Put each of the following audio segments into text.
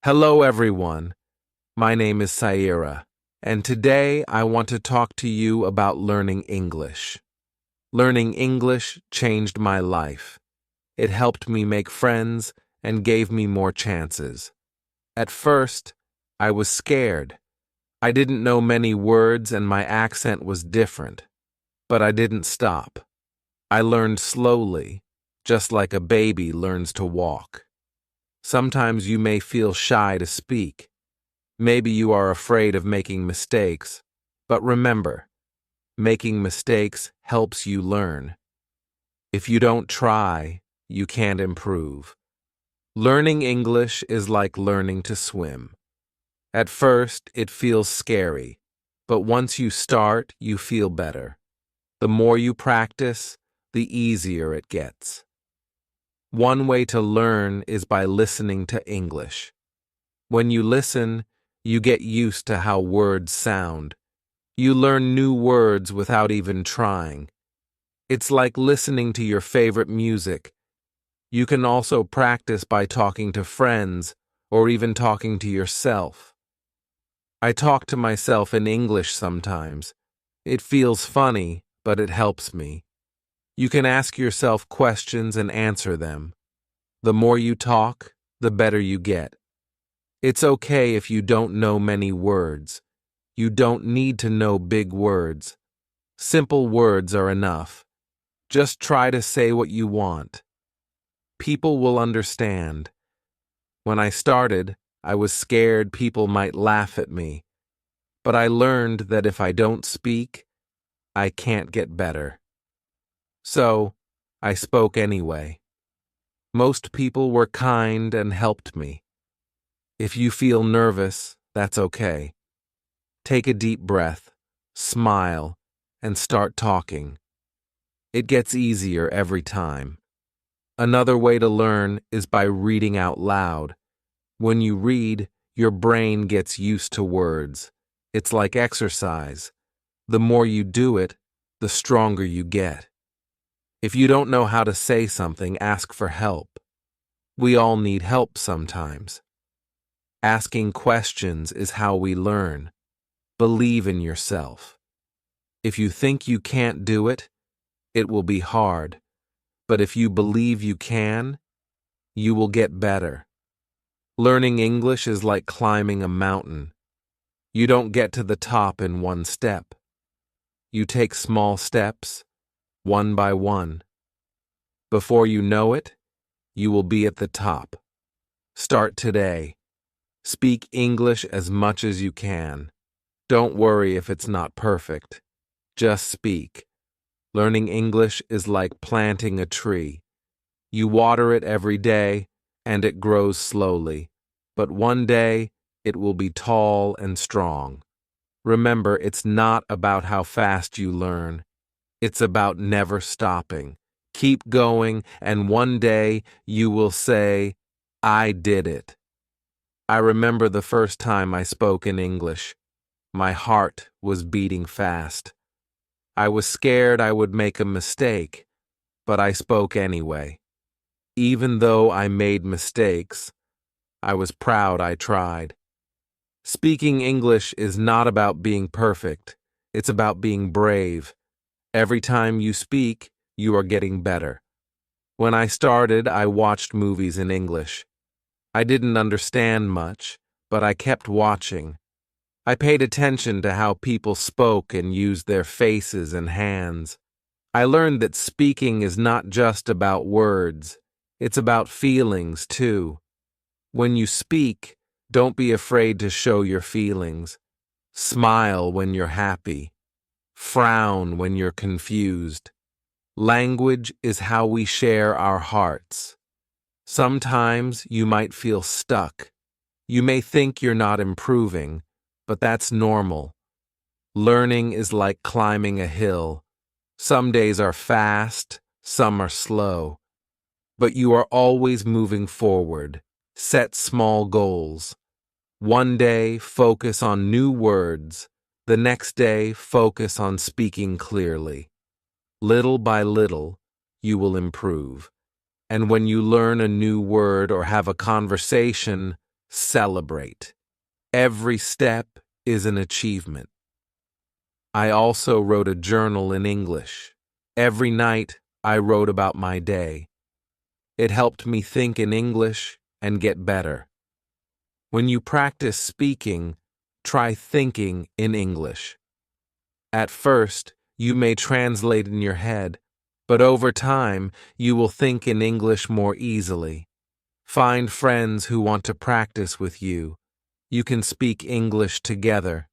Hello, everyone. My name is Saira, and today I want to talk to you about learning English. Learning English changed my life. It helped me make friends and gave me more chances. At first, I was scared. I didn't know many words and my accent was different, but I didn't stop. I learned slowly, just like a baby learns to walk. Sometimes you may feel shy to speak. Maybe you are afraid of making mistakes, but remember, making mistakes helps you learn. If you don't try, you can't improve. Learning English is like learning to swim. At first, it feels scary, but once you start, you feel better. The more you practice, the easier it gets. One way to learn is by listening to English. When you listen, you get used to how words sound. You learn new words without even trying. It's like listening to your favorite music. You can also practice by talking to friends or even talking to yourself. I talk to myself in English sometimes. It feels funny, but it helps me. You can ask yourself questions and answer them. The more you talk, the better you get. It's okay if you don't know many words. You don't need to know big words. Simple words are enough. Just try to say what you want. People will understand. When I started, I was scared people might laugh at me. But I learned that if I don't speak, I can't get better. So, I spoke anyway. Most people were kind and helped me. If you feel nervous, that's okay. Take a deep breath, smile, and start talking. It gets easier every time. Another way to learn is by reading out loud. When you read, your brain gets used to words. It's like exercise. The more you do it, the stronger you get. If you don't know how to say something, ask for help. We all need help sometimes. Asking questions is how we learn. Believe in yourself. If you think you can't do it, it will be hard. But if you believe you can, you will get better. Learning English is like climbing a mountain. You don't get to the top in one step. You take small steps, one by one. Before you know it, you will be at the top. Start today. Speak English as much as you can. Don't worry if it's not perfect. Just speak. Learning English is like planting a tree. You water it every day, and it grows slowly. But one day, it will be tall and strong. Remember, it's not about how fast you learn. It's about never stopping. Keep going, and one day you will say, I did it. I remember the first time I spoke in English. My heart was beating fast. I was scared I would make a mistake, but I spoke anyway. Even though I made mistakes, I was proud I tried. Speaking English is not about being perfect. It's about being brave. Every time you speak, you are getting better. When I started, I watched movies in English. I didn't understand much, but I kept watching. I paid attention to how people spoke and used their faces and hands. I learned that speaking is not just about words. It's about feelings, too. When you speak, don't be afraid to show your feelings. Smile when you're happy. Frown when you're confused. Language is how we share our hearts. Sometimes you might feel stuck. You may think you're not improving, but that's normal. Learning is like climbing a hill. Some days are fast, some are slow. But you are always moving forward. Set small goals. One day, focus on new words. The next day, focus on speaking clearly. Little by little, you will improve. And when you learn a new word or have a conversation, Celebrate. Every step is an achievement. I also wrote a journal in English. Every night, I wrote about my day. It helped me think in English and get better. When you practice speaking, try thinking in English. At first, you may translate in your head, but over time, you will think in English more easily. Find friends who want to practice with you. You can speak English together.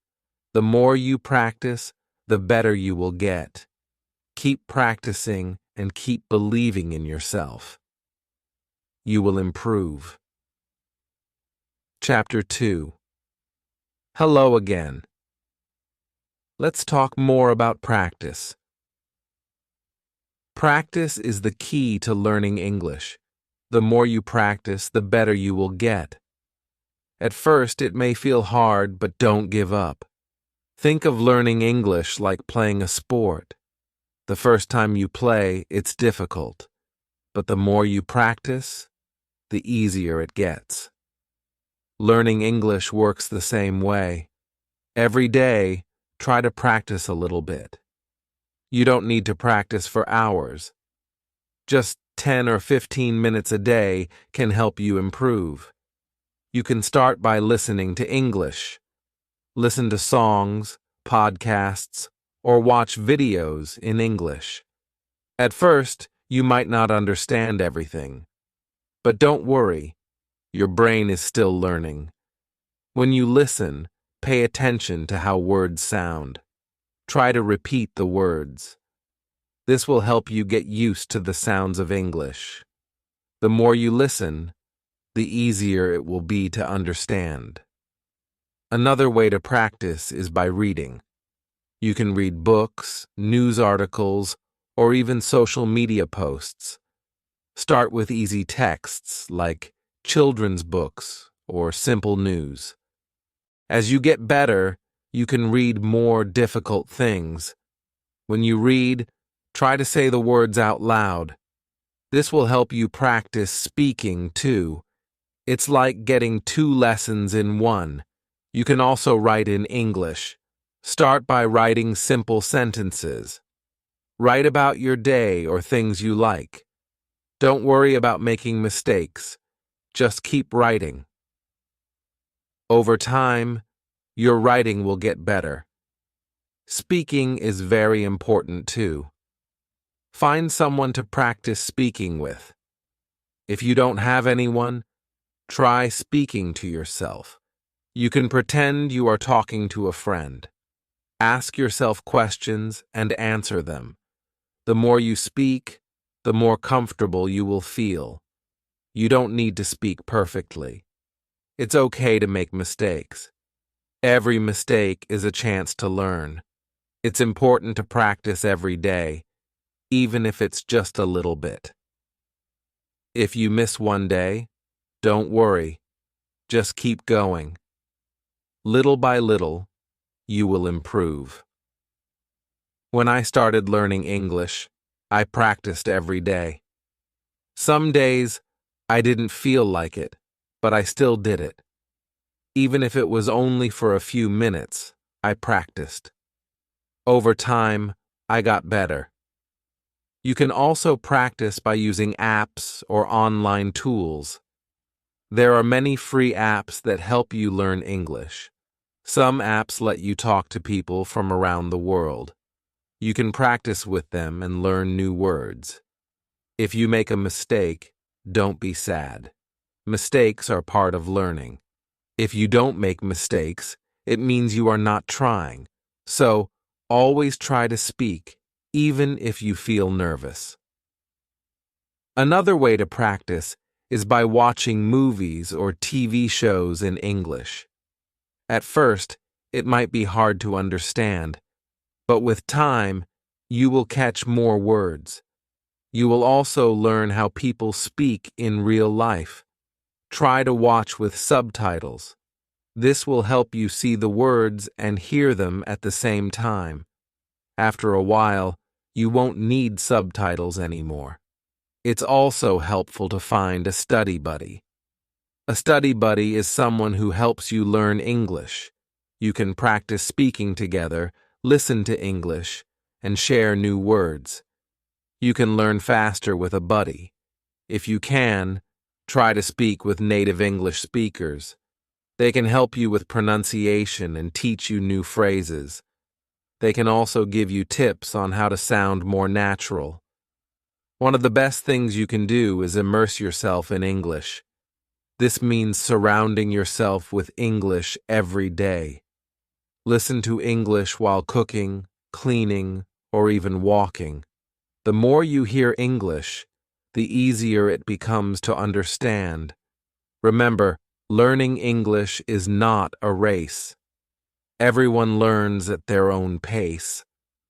The more you practice, the better you will get. Keep practicing and keep believing in yourself. You will improve. Chapter 2. Hello again. Let's talk more about practice. Practice is the key to learning English. The more you practice, the better you will get. At first, it may feel hard, but don't give up. Think of learning English like playing a sport. The first time you play, it's difficult. But the more you practice, the easier it gets. Learning English works the same way. Every day, try to practice a little bit. You don't need to practice for hours. Just 10 or 15 minutes a day can help you improve. You can start by listening to English. Listen to songs, podcasts, or watch videos in English. At first, you might not understand everything. But don't worry, your brain is still learning. When you listen, pay attention to how words sound. Try to repeat the words. This will help you get used to the sounds of English. The more you listen, the easier it will be to understand. Another way to practice is by reading. You can read books, news articles, or even social media posts. Start with easy texts like children's books or simple news. As you get better, you can read more difficult things. When you read, try to say the words out loud. This will help you practice speaking too. It's like getting 2 lessons in one. You can also write in English. Start by writing simple sentences. Write about your day or things you like. Don't worry about making mistakes. Just keep writing. Over time, your writing will get better. Speaking is very important too. Find someone to practice speaking with. If you don't have anyone, try speaking to yourself. You can pretend you are talking to a friend. Ask yourself questions and answer them. The more you speak, the more comfortable you will feel. You don't need to speak perfectly. It's okay to make mistakes. Every mistake is a chance to learn. It's important to practice every day, even if it's just a little bit. If you miss one day, don't worry. Just keep going. Little by little, you will improve. When I started learning English, I practiced every day. Some days, I didn't feel like it, but I still did it. Even if it was only for a few minutes, I practiced. Over time, I got better. You can also practice by using apps or online tools. There are many free apps that help you learn English. Some apps let you talk to people from around the world. You can practice with them and learn new words. If you make a mistake, don't be sad. Mistakes are part of learning. If you don't make mistakes, it means you are not trying. So, always try to speak, even if you feel nervous. Another way to practice is by watching movies or TV shows in English. At first, it might be hard to understand, but with time, you will catch more words. You will also learn how people speak in real life. Try to watch with subtitles. This will help you see the words and hear them at the same time. After a while, you won't need subtitles anymore. It's also helpful to find a study buddy. A study buddy is someone who helps you learn English. You can practice speaking together, listen to English, and share new words. You can learn faster with a buddy. If you can, try to speak with native English speakers. They can help you with pronunciation and teach you new phrases. They can also give you tips on how to sound more natural. One of the best things you can do is immerse yourself in English. This means surrounding yourself with English every day. Listen to English while cooking, cleaning, or even walking. The more you hear English, the easier it becomes to understand. Remember, learning English is not a race. Everyone learns at their own pace.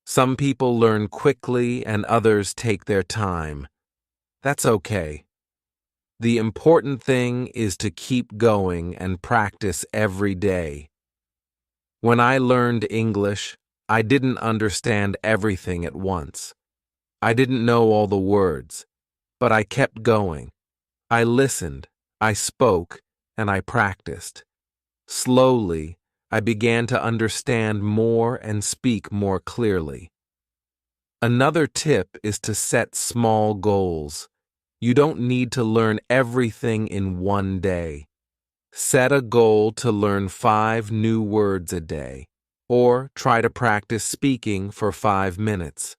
Some people learn quickly and others take their time. That's okay. The important thing is to keep going and practice every day. When I learned English, I didn't understand everything at once. I didn't know all the words, but I kept going. I listened, I spoke, and I practiced. Slowly, I began to understand more and speak more clearly. Another tip is to set small goals. You don't need to learn everything in one day. Set a goal to learn 5 new words a day, or try to practice speaking for 5 minutes.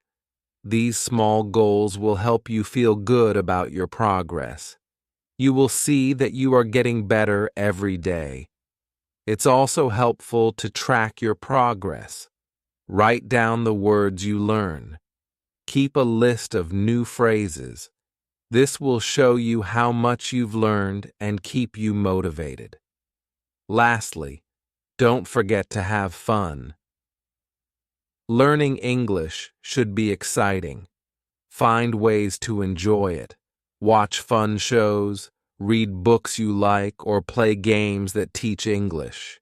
These small goals will help you feel good about your progress. You will see that you are getting better every day. It's also helpful to track your progress. Write down the words you learn. Keep a list of new phrases. This will show you how much you've learned and keep you motivated. Lastly, don't forget to have fun. Learning English should be exciting. Find ways to enjoy it. Watch fun shows, read books you like, or play games that teach English.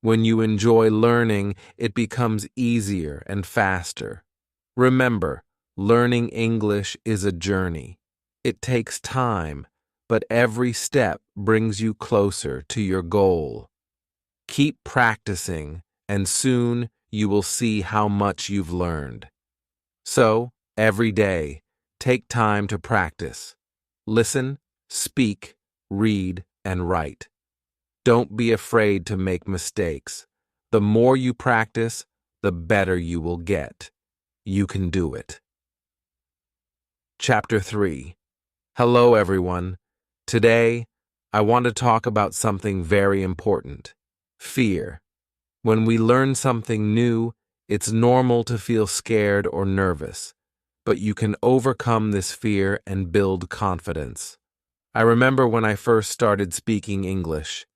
When you enjoy learning, it becomes easier and faster. Remember, learning English is a journey. It takes time, but every step brings you closer to your goal. Keep practicing, and soon you will see how much you've learned. So, every day, take time to practice. Listen, speak, read, and write. Don't be afraid to make mistakes. The more you practice, the better you will get. You can do it. Chapter 3. Hello, everyone. Today, I want to talk about something very important: fear. When we learn something new, it's normal to feel scared or nervous, but you can overcome this fear and build confidence. I remember when I first started speaking English.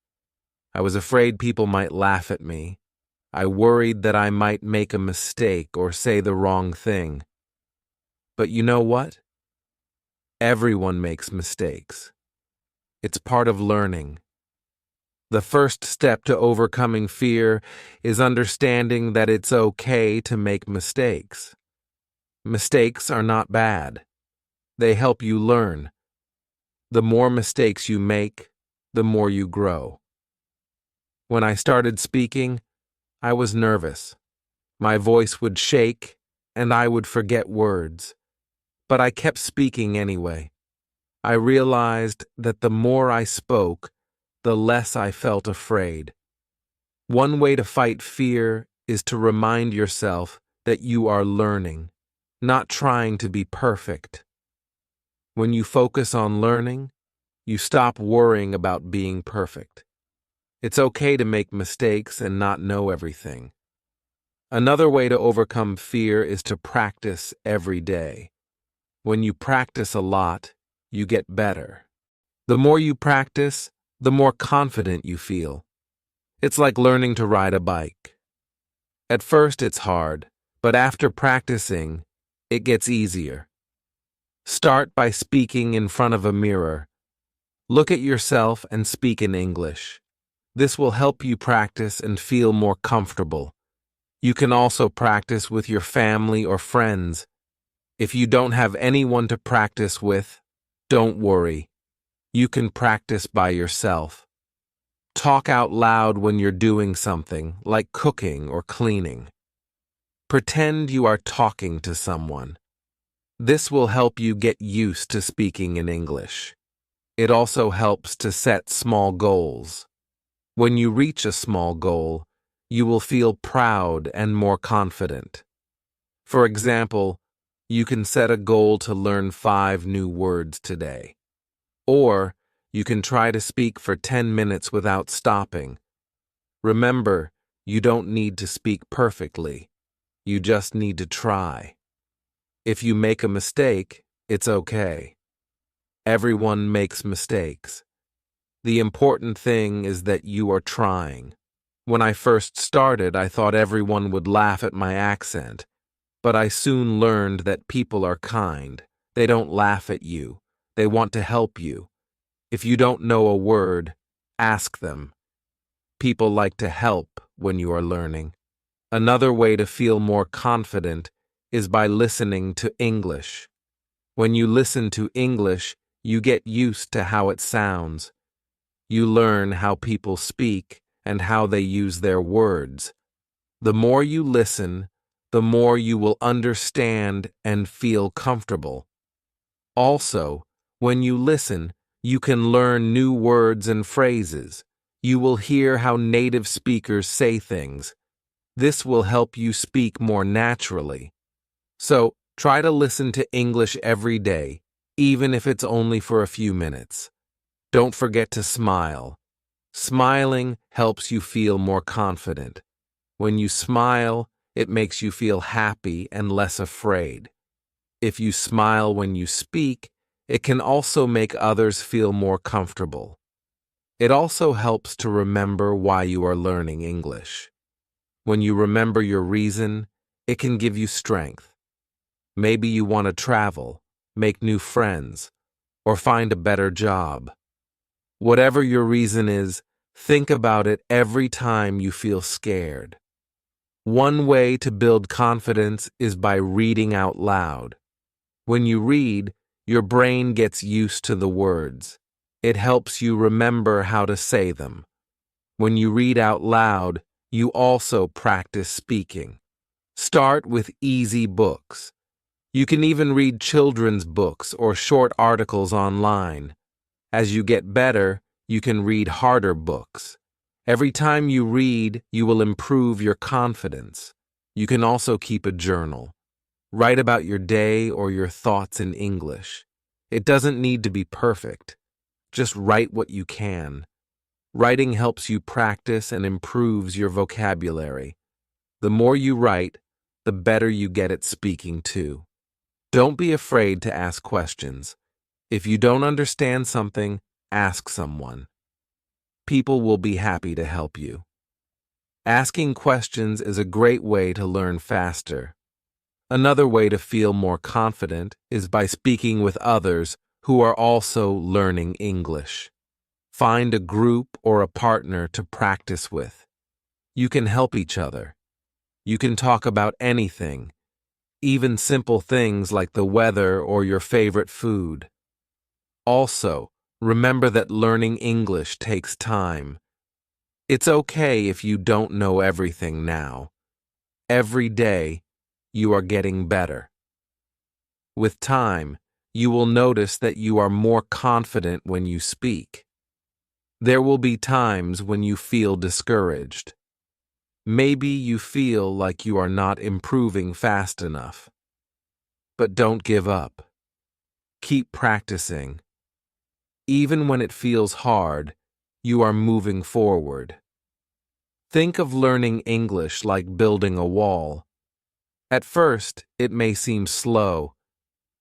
I was afraid people might laugh at me. I worried that I might make a mistake or say the wrong thing. But you know what? Everyone makes mistakes. It's part of learning. The first step to overcoming fear is understanding that it's okay to make mistakes. Mistakes are not bad. They help you learn. The more mistakes you make, the more you grow. When I started speaking, I was nervous. My voice would shake, and I would forget words. But I kept speaking anyway. I realized that the more I spoke, the less I felt afraid. One way to fight fear is to remind yourself that you are learning, not trying to be perfect. When you focus on learning, you stop worrying about being perfect. It's okay to make mistakes and not know everything. Another way to overcome fear is to practice every day. When you practice a lot, you get better. The more you practice, the more confident you feel. It's like learning to ride a bike. At first it's hard, but after practicing, it gets easier. Start by speaking in front of a mirror. Look at yourself and speak in English. This will help you practice and feel more comfortable. You can also practice with your family or friends. If you don't have anyone to practice with, don't worry. You can practice by yourself. Talk out loud when you're doing something, like cooking or cleaning. Pretend you are talking to someone. This will help you get used to speaking in English. It also helps to set small goals. When you reach a small goal, you will feel proud and more confident. For example, you can set a goal to learn 5 new words today. Or you can try to speak for 10 minutes without stopping. Remember, you don't need to speak perfectly. You just need to try. If you make a mistake, it's okay. Everyone makes mistakes. The important thing is that you are trying. When I first started, I thought everyone would laugh at my accent, but I soon learned that people are kind. They don't laugh at you. They want to help you. If you don't know a word, ask them. People like to help when you are learning. Another way to feel more confident is by listening to English. When you listen to English, you get used to how it sounds. You learn how people speak and how they use their words. The more you listen, the more you will understand and feel comfortable. Also, when you listen, you can learn new words and phrases. You will hear how native speakers say things. This will help you speak more naturally. So, try to listen to English every day, even if it's only for a few minutes. Don't forget to smile. Smiling helps you feel more confident. When you smile, it makes you feel happy and less afraid. If you smile when you speak, it can also make others feel more comfortable. It also helps to remember why you are learning English. When you remember your reason, it can give you strength. Maybe you want to travel, make new friends, or find a better job. Whatever your reason is, think about it every time you feel scared. One way to build confidence is by reading out loud. When you read, your brain gets used to the words. It helps you remember how to say them. When you read out loud, you also practice speaking. Start with easy books. You can even read children's books or short articles online. As you get better, you can read harder books. Every time you read, you will improve your confidence. You can also keep a journal. Write about your day or your thoughts in English. It doesn't need to be perfect. Just write what you can. Writing helps you practice and improves your vocabulary. The more you write, the better you get at speaking too. Don't be afraid to ask questions. If you don't understand something, ask someone. People will be happy to help you. Asking questions is a great way to learn faster. Another way to feel more confident is by speaking with others who are also learning English. Find a group or a partner to practice with. You can help each other. You can talk about anything, even simple things like the weather or your favorite food. Also, remember that learning English takes time. It's okay if you don't know everything now. Every day, you are getting better. With time, you will notice that you are more confident when you speak. There will be times when you feel discouraged. Maybe you feel like you are not improving fast enough. But don't give up. Keep practicing. Even when it feels hard, you are moving forward. Think of learning English like building a wall. At first, it may seem slow,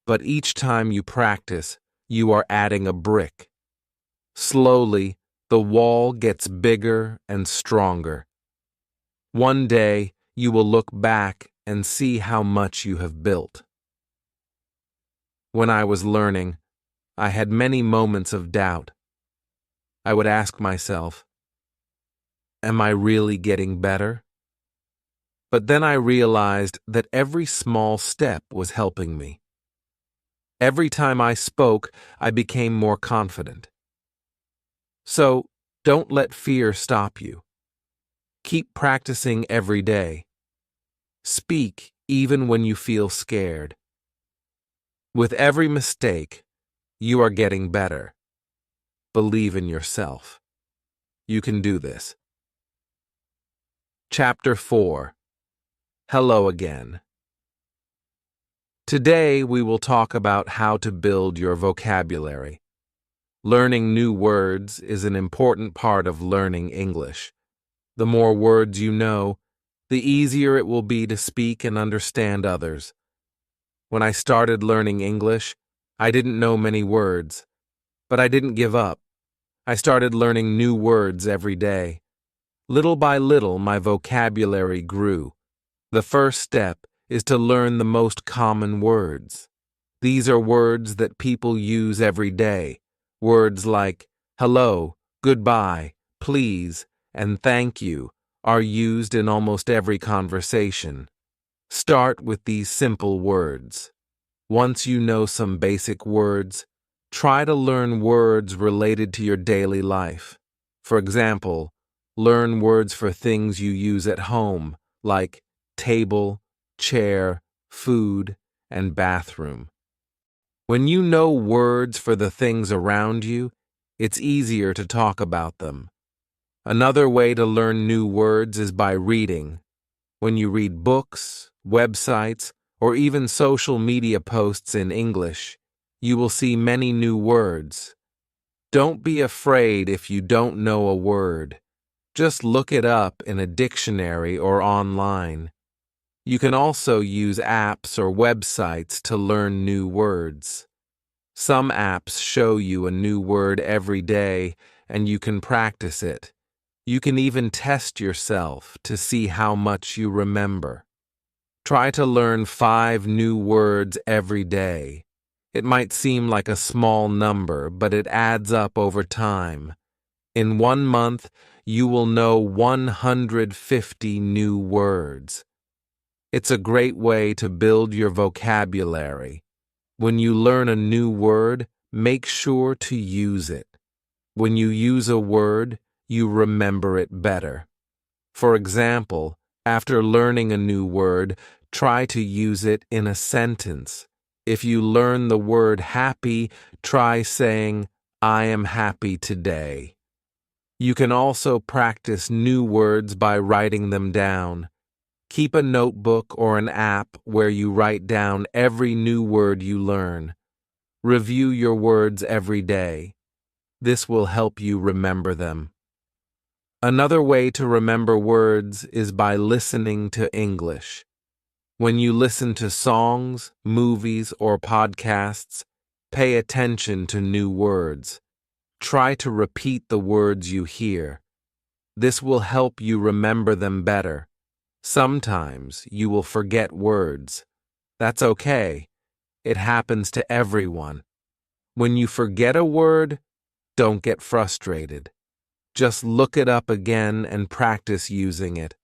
but each time you practice, you are adding a brick. Slowly, the wall gets bigger and stronger. One day, you will look back and see how much you have built. When I was learning, I had many moments of doubt. I would ask myself, am I really getting better? But then I realized that every small step was helping me. Every time I spoke, I became more confident. So, don't let fear stop you. Keep practicing every day. Speak even when you feel scared. With every mistake, you are getting better. Believe in yourself. You can do this. Chapter 4. Hello again. Today we will talk about how to build your vocabulary. Learning new words is an important part of learning English. The more words you know, the easier it will be to speak and understand others. When I started learning English, I didn't know many words, but I didn't give up. I started learning new words every day. Little by little, my vocabulary grew. The first step is to learn the most common words. These are words that people use every day. Words like hello, goodbye, please, and thank you are used in almost every conversation. Start with these simple words. Once you know some basic words, try to learn words related to your daily life. For example, learn words for things you use at home, like table, chair, food, and bathroom. When you know words for the things around you, it's easier to talk about them. Another way to learn new words is by reading. When you read books, websites, or even social media posts in English, you will see many new words. Don't be afraid if you don't know a word. Just look it up in a dictionary or online. You can also use apps or websites to learn new words. Some apps show you a new word every day, and you can practice it. You can even test yourself to see how much you remember. Try to learn 5 new words every day. It might seem like a small number, but it adds up over time. In 1 month, you will know 150 new words. It's a great way to build your vocabulary. When you learn a new word, make sure to use it. When you use a word, you remember it better. For example, after learning a new word, try to use it in a sentence. If you learn the word happy, try saying, I am happy today. You can also practice new words by writing them down. Keep a notebook or an app where you write down every new word you learn. Review your words every day. This will help you remember them. Another way to remember words is by listening to English. When you listen to songs, movies, or podcasts, pay attention to new words. Try to repeat the words you hear. This will help you remember them better. Sometimes you will forget words. That's okay. It happens to everyone. When you forget a word, don't get frustrated. Just look it up again and practice using it.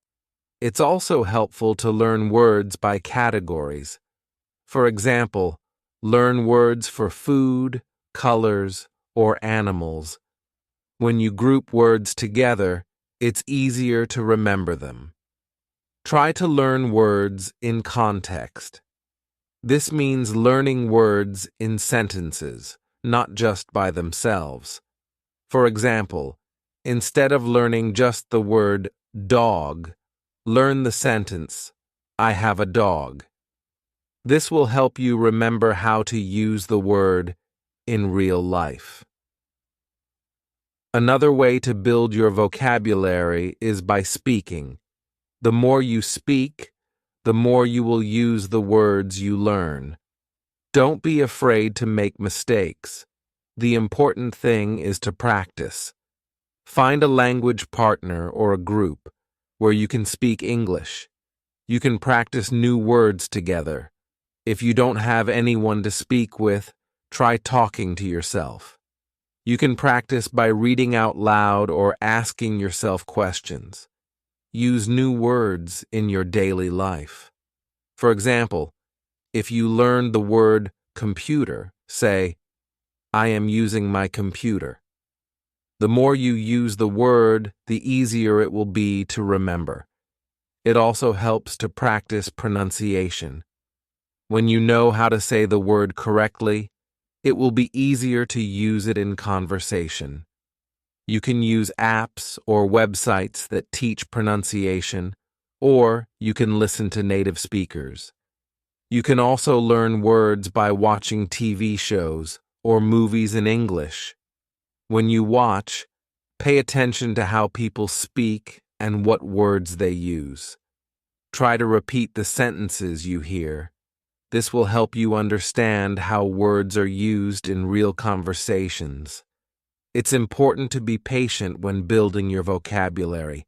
It's also helpful to learn words by categories. For example, learn words for food, colors, or animals. When you group words together, it's easier to remember them. Try to learn words in context. This means learning words in sentences, not just by themselves. For example, instead of learning just the word dog, learn the sentence, I have a dog. This will help you remember how to use the word in real life. Another way to build your vocabulary is by speaking. The more you speak, the more you will use the words you learn. Don't be afraid to make mistakes. The important thing is to practice. Find a language partner or a group where you can speak English. You can practice new words together. If you don't have anyone to speak with, try talking to yourself. You can practice by reading out loud or asking yourself questions. Use new words in your daily life. For example, if you learn the word computer, say, I am using my computer. The more you use the word, the easier it will be to remember. It also helps to practice pronunciation. When you know how to say the word correctly, it will be easier to use it in conversation. You can use apps or websites that teach pronunciation, or you can listen to native speakers. You can also learn words by watching TV shows or movies in English. When you watch, pay attention to how people speak and what words they use. Try to repeat the sentences you hear. This will help you understand how words are used in real conversations. It's important to be patient when building your vocabulary.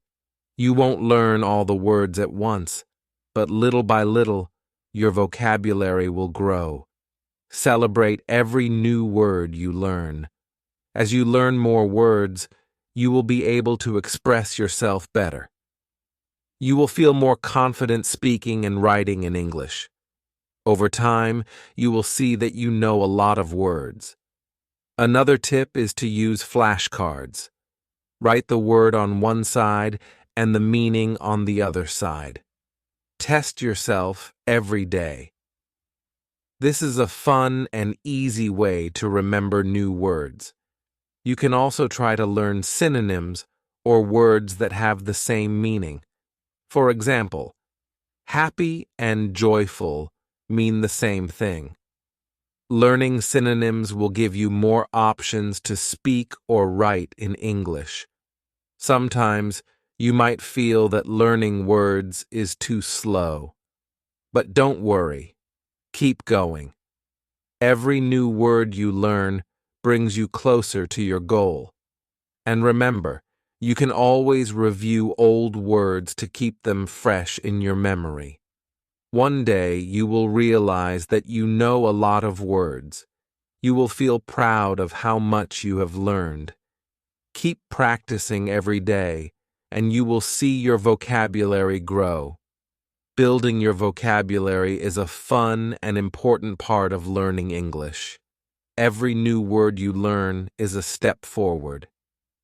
You won't learn all the words at once, but little by little, your vocabulary will grow. Celebrate every new word you learn. As you learn more words, you will be able to express yourself better. You will feel more confident speaking and writing in English. Over time, you will see that you know a lot of words. Another tip is to use flashcards. Write the word on one side and the meaning on the other side. Test yourself every day. This is a fun and easy way to remember new words. You can also try to learn synonyms or words that have the same meaning. For example, happy and joyful mean the same thing. Learning synonyms will give you more options to speak or write in English. Sometimes you might feel that learning words is too slow. But don't worry. Keep going. Every new word you learn brings you closer to your goal. And remember, you can always review old words to keep them fresh in your memory. One day you will realize that you know a lot of words. You will feel proud of how much you have learned. Keep practicing every day, and you will see your vocabulary grow. Building your vocabulary is a fun and important part of learning English. Every new word you learn is a step forward.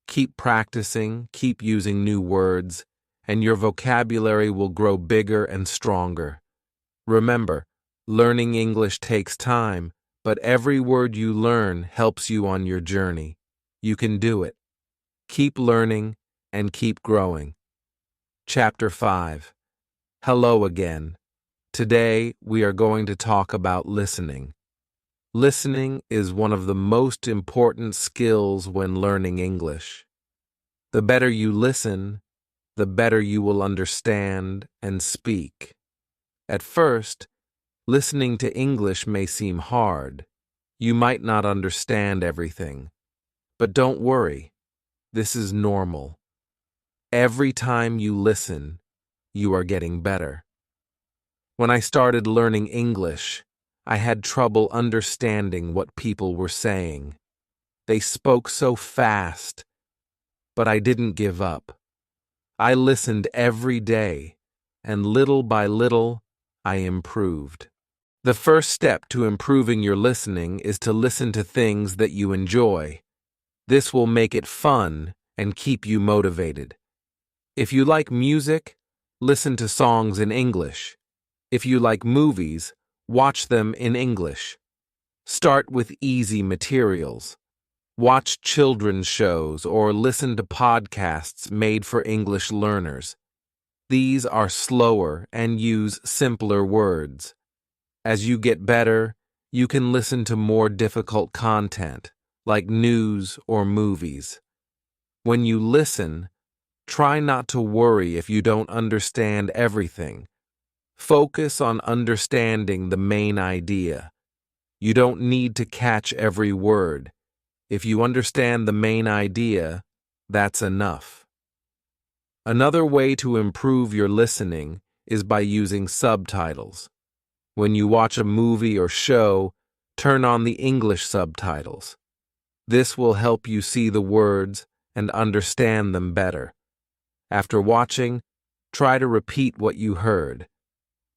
Keep practicing, keep using new words, and your vocabulary will grow bigger and stronger. Remember, learning English takes time, but every word you learn helps you on your journey. You can do it. Keep learning and keep growing. Chapter 5. Hello again. Today, we are going to talk about listening. Listening is one of the most important skills when learning English. The better you listen, the better you will understand and speak. At first, listening to English may seem hard. You might not understand everything. But don't worry, this is normal. Every time you listen, you are getting better. When I started learning English, I had trouble understanding what people were saying. They spoke so fast, but I didn't give up. I listened every day, and little by little, I improved. The first step to improving your listening is to listen to things that you enjoy. This will make it fun and keep you motivated. If you like music, listen to songs in English. If you like movies, watch them in English. Start with easy materials. Watch children's shows or listen to podcasts made for English learners. These are slower and use simpler words. As you get better, you can listen to more difficult content, like news or movies. When you listen, try not to worry if you don't understand everything. Focus on understanding the main idea. You don't need to catch every word. If you understand the main idea, that's enough. Another way to improve your listening is by using subtitles. When you watch a movie or show, turn on the English subtitles. This will help you see the words and understand them better. After watching, try to repeat what you heard.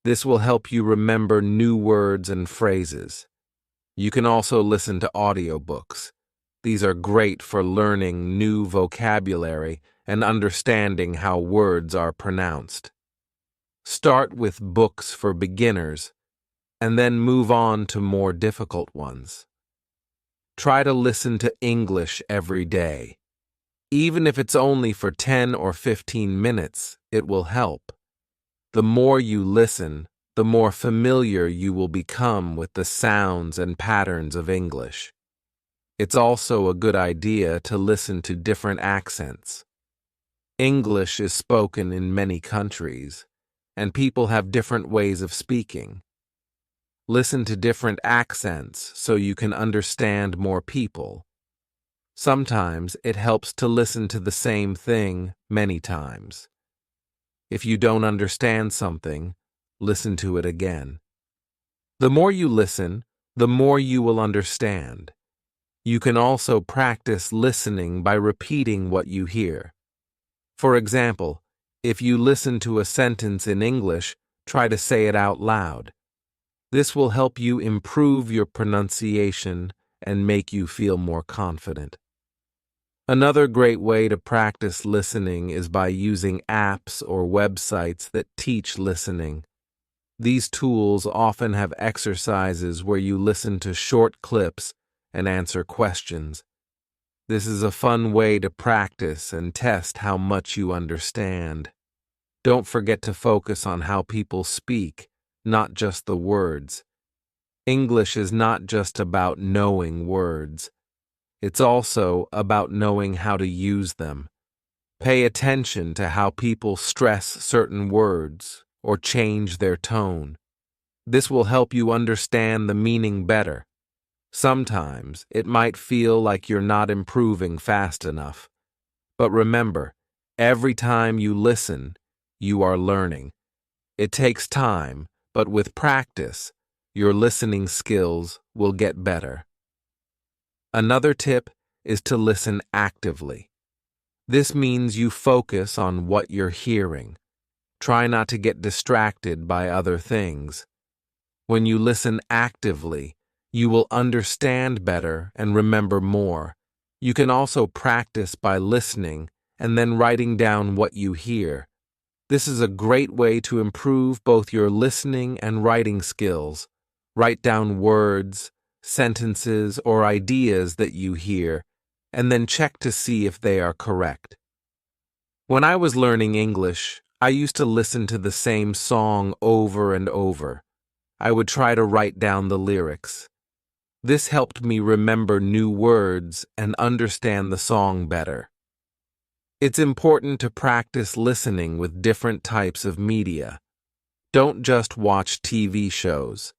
This will help you remember new words and phrases. You can also listen to audiobooks. These are great for learning new vocabulary and understanding how words are pronounced. Start with books for beginners and then move on to more difficult ones. Try to listen to English every day. Even if it's only for 10 or 15 minutes, it will help. The more you listen, the more familiar you will become with the sounds and patterns of English. It's also a good idea to listen to different accents. English is spoken in many countries, and people have different ways of speaking. Listen to different accents so you can understand more people. Sometimes it helps to listen to the same thing many times. If you don't understand something, listen to it again. The more you listen, the more you will understand. You can also practice listening by repeating what you hear. For example, if you listen to a sentence in English, try to say it out loud. This will help you improve your pronunciation and make you feel more confident. Another great way to practice listening is by using apps or websites that teach listening. These tools often have exercises where you listen to short clips and answer questions. This is a fun way to practice and test how much you understand. Don't forget to focus on how people speak, not just the words. English is not just about knowing words. It's also about knowing how to use them. Pay attention to how people stress certain words or change their tone. This will help you understand the meaning better. Sometimes it might feel like you're not improving fast enough. But remember, every time you listen, you are learning. It takes time, but with practice, your listening skills will get better. Another tip is to listen actively. This means you focus on what you're hearing. Try not to get distracted by other things. When you listen actively, you will understand better and remember more. You can also practice by listening and then writing down what you hear. This is a great way to improve both your listening and writing skills. Write down words, sentences, or ideas that you hear, and then check to see if they are correct. When I was learning English, I used to listen to the same song over and over. I would try to write down the lyrics. This helped me remember new words and understand the song better. It's important to practice listening with different types of media. Don't just watch TV shows.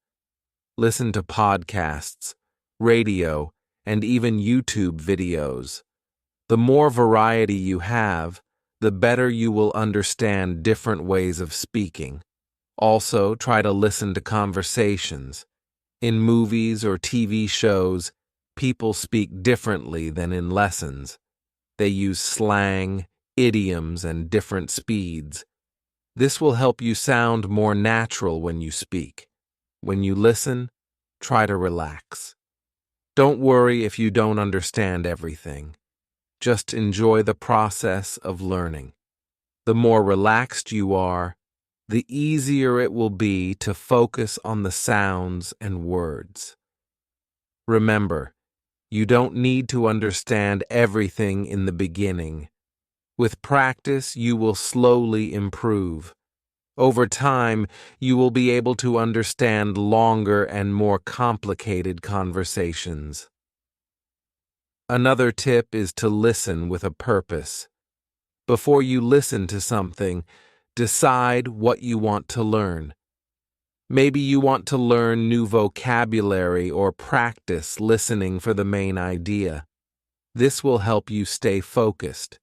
Listen to podcasts, radio, and even YouTube videos. The more variety you have, the better you will understand different ways of speaking. Also, try to listen to conversations. In movies or TV shows, people speak differently than in lessons. They use slang, idioms, and different speeds. This will help you sound more natural when you speak. When you listen, try to relax. Don't worry if you don't understand everything. Just enjoy the process of learning. The more relaxed you are, the easier it will be to focus on the sounds and words. Remember, you don't need to understand everything in the beginning. With practice, you will slowly improve. Over time, you will be able to understand longer and more complicated conversations. Another tip is to listen with a purpose. Before you listen to something, decide what you want to learn. Maybe you want to learn new vocabulary or practice listening for the main idea. This will help you stay focused.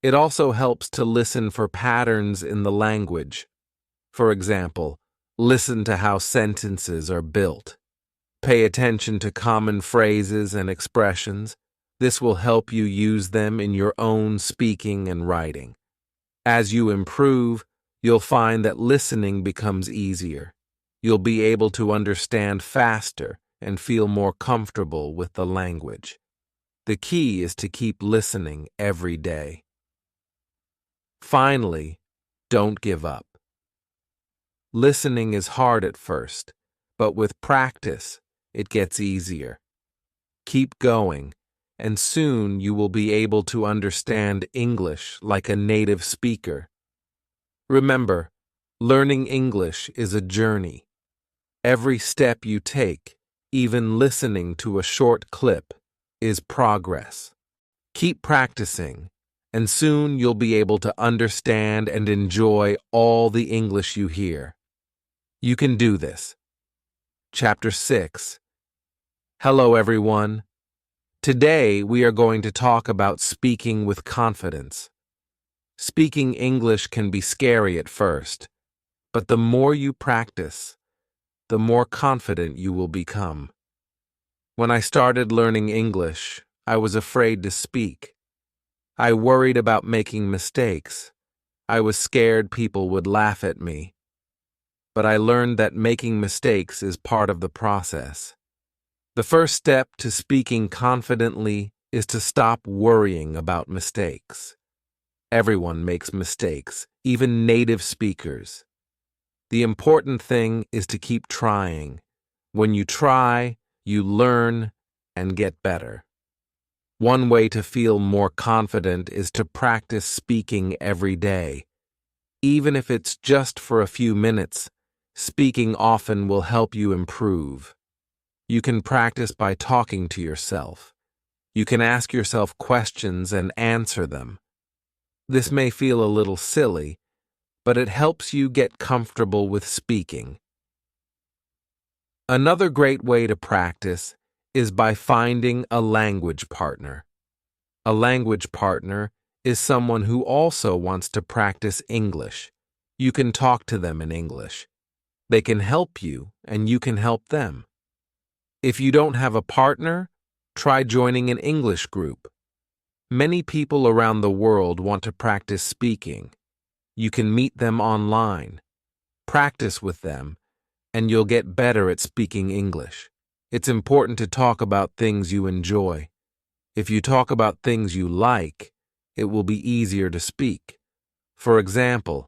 It also helps to listen for patterns in the language. For example, listen to how sentences are built. Pay attention to common phrases and expressions. This will help you use them in your own speaking and writing. As you improve, you'll find that listening becomes easier. You'll be able to understand faster and feel more comfortable with the language. The key is to keep listening every day. Finally, don't give up. Listening is hard at first, but with practice, it gets easier. Keep going, and soon you will be able to understand English like a native speaker. Remember, learning English is a journey. Every step you take, even listening to a short clip, is progress. Keep practicing, and soon you'll be able to understand and enjoy all the English you hear. You can do this. Chapter 6. Hello, everyone. Today we are going to talk about speaking with confidence. Speaking English can be scary at first, but the more you practice, the more confident you will become. When I started learning English, I was afraid to speak. I worried about making mistakes. I was scared people would laugh at me. But I learned that making mistakes is part of the process. The first step to speaking confidently is to stop worrying about mistakes. Everyone makes mistakes, even native speakers. The important thing is to keep trying. When you try, you learn and get better. One way to feel more confident is to practice speaking every day. Even if it's just for a few minutes, speaking often will help you improve. You can practice by talking to yourself. You can ask yourself questions and answer them. This may feel a little silly, but it helps you get comfortable with speaking. Another great way to practice is by finding a language partner. A language partner is someone who also wants to practice English. You can talk to them in English. They can help you, and you can help them. If you don't have a partner, try joining an English group. Many people around the world want to practice speaking. You can meet them online. Practice with them, and you'll get better at speaking English. It's important to talk about things you enjoy. If you talk about things you like, it will be easier to speak. For example,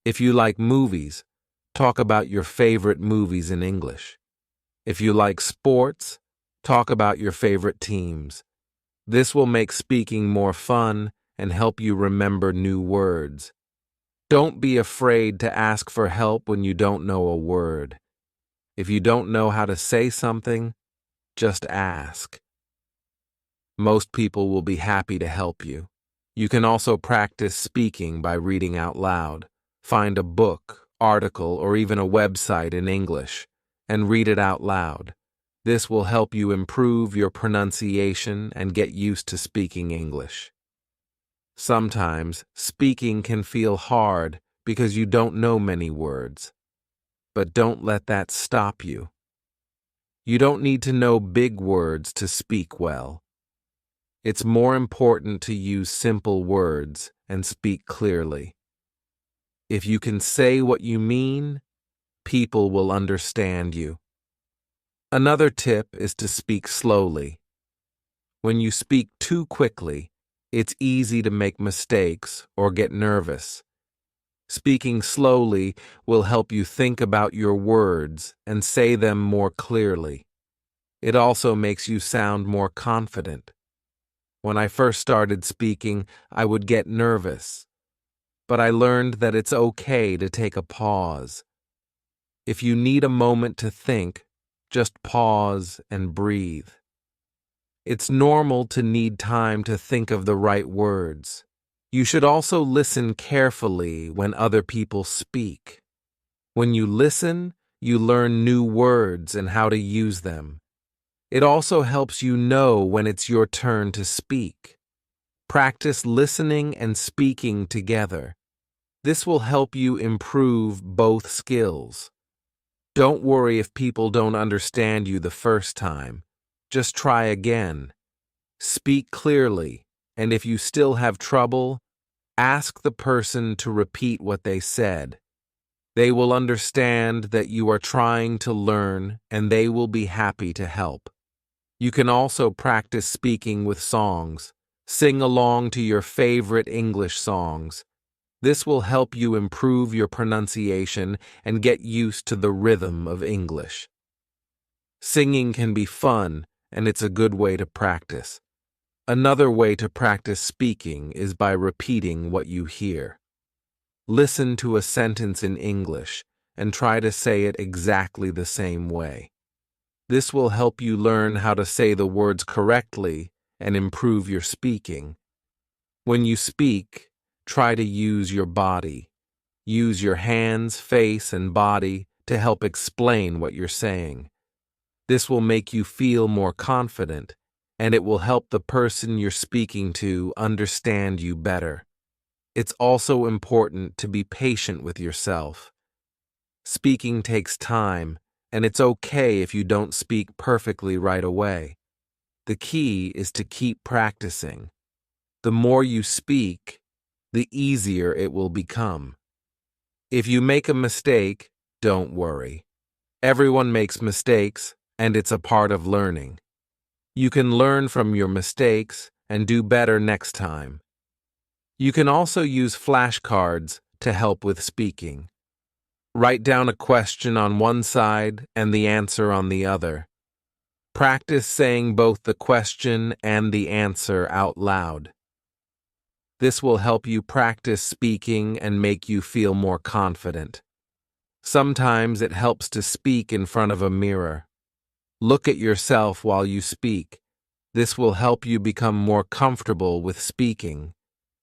if you like movies, talk about your favorite movies in English. If you like sports, talk about your favorite teams. This will make speaking more fun and help you remember new words. Don't be afraid to ask for help when you don't know a word. If you don't know how to say something, just ask. Most people will be happy to help you. You can also practice speaking by reading out loud. Find a book, article, or even a website in English, and read it out loud. This will help you improve your pronunciation and get used to speaking English. Sometimes, speaking can feel hard because you don't know many words. But don't let that stop you. You don't need to know big words to speak well. It's more important to use simple words and speak clearly. If you can say what you mean, people will understand you. Another tip is to speak slowly. When you speak too quickly, it's easy to make mistakes or get nervous. Speaking slowly will help you think about your words and say them more clearly. It also makes you sound more confident. When I first started speaking, I would get nervous, but I learned that it's okay to take a pause. If you need a moment to think, just pause and breathe. It's normal to need time to think of the right words. You should also listen carefully when other people speak. When you listen, you learn new words and how to use them. It also helps you know when it's your turn to speak. Practice listening and speaking together. This will help you improve both skills. Don't worry if people don't understand you the first time. Just try again. Speak clearly, and if you still have trouble, ask the person to repeat what they said. They will understand that you are trying to learn, and they will be happy to help. You can also practice speaking with songs. Sing along to your favorite English songs. This will help you improve your pronunciation and get used to the rhythm of English. Singing can be fun, and it's a good way to practice. Another way to practice speaking is by repeating what you hear. Listen to a sentence in English and try to say it exactly the same way. This will help you learn how to say the words correctly and improve your speaking. When you speak, try to use your body. Use your hands, face, and body to help explain what you're saying. This will make you feel more confident, and it will help the person you're speaking to understand you better. It's also important to be patient with yourself. Speaking takes time, and it's okay if you don't speak perfectly right away. The key is to keep practicing. The more you speak, the easier it will become. If you make a mistake, don't worry. Everyone makes mistakes, and it's a part of learning. You can learn from your mistakes and do better next time. You can also use flashcards to help with speaking. Write down a question on one side and the answer on the other. Practice saying both the question and the answer out loud. This will help you practice speaking and make you feel more confident. Sometimes it helps to speak in front of a mirror. Look at yourself while you speak. This will help you become more comfortable with speaking.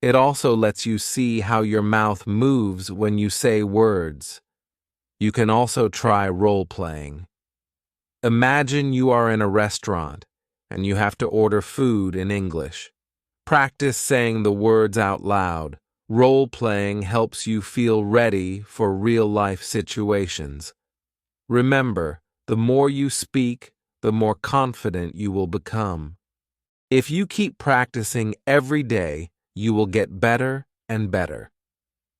It also lets you see how your mouth moves when you say words. You can also try role-playing. Imagine you are in a restaurant and you have to order food in English. Practice saying the words out loud. Role-playing helps you feel ready for real-life situations. Remember, the more you speak, the more confident you will become. If you keep practicing every day, you will get better and better.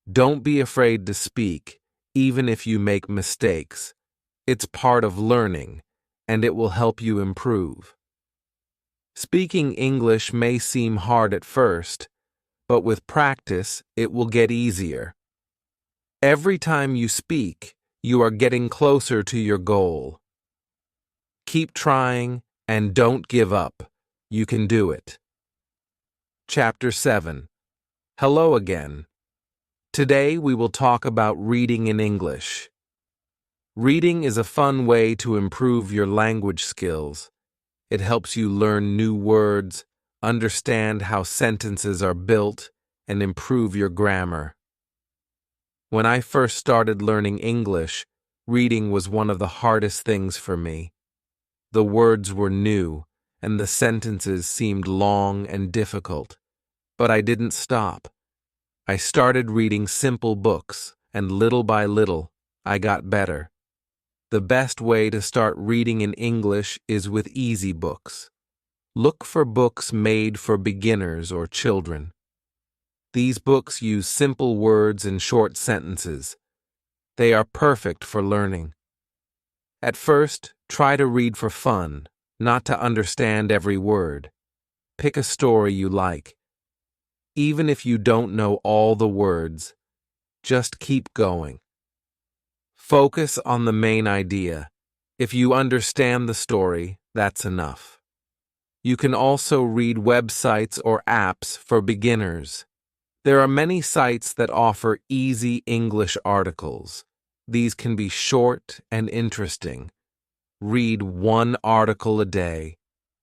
Don't be afraid to speak, even if you make mistakes. It's part of learning, and it will help you improve. Speaking English may seem hard at first, but with practice, it will get easier. Every time you speak, you are getting closer to your goal. Keep trying and don't give up. You can do it. Chapter 7. Hello again. Today we will talk about reading in English. Reading is a fun way to improve your language skills. It helps you learn new words, understand how sentences are built, and improve your grammar. When I first started learning English, reading was one of the hardest things for me. The words were new, and the sentences seemed long and difficult. But I didn't stop. I started reading simple books, and little by little, I got better. The best way to start reading in English is with easy books. Look for books made for beginners or children. These books use simple words and short sentences. They are perfect for learning. At first, try to read for fun, not to understand every word. Pick a story you like. Even if you don't know all the words, just keep going. Focus on the main idea. If you understand the story, that's enough. You can also read websites or apps for beginners. There are many sites that offer easy English articles. These can be short and interesting. Read one article a day.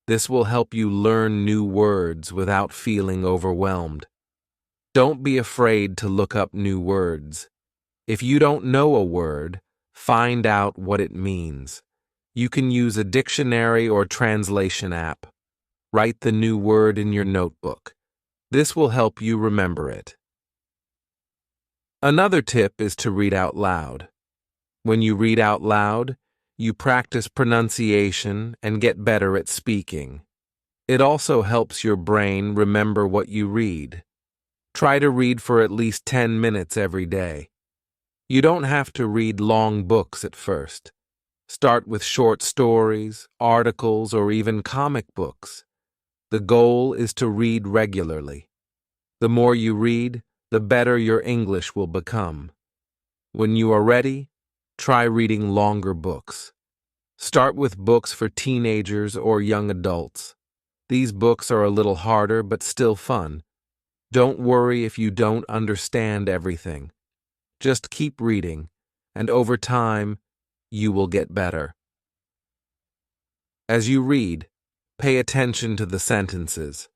This will help you learn new words without feeling overwhelmed. Don't be afraid to look up new words. If you don't know a word, find out what it means. You can use a dictionary or translation app. Write the new word in your notebook. This will help you remember it. Another tip is to read out loud. When you read out loud, you practice pronunciation and get better at speaking. It also helps your brain remember what you read. Try to read for at least 10 minutes every day. You don't have to read long books at first. Start with short stories, articles, or even comic books. The goal is to read regularly. The more you read, the better your English will become. When you are ready, try reading longer books. Start with books for teenagers or young adults. These books are a little harder but still fun. Don't worry if you don't understand everything. Just keep reading, and over time, you will get better. As you read, pay attention to the sentences.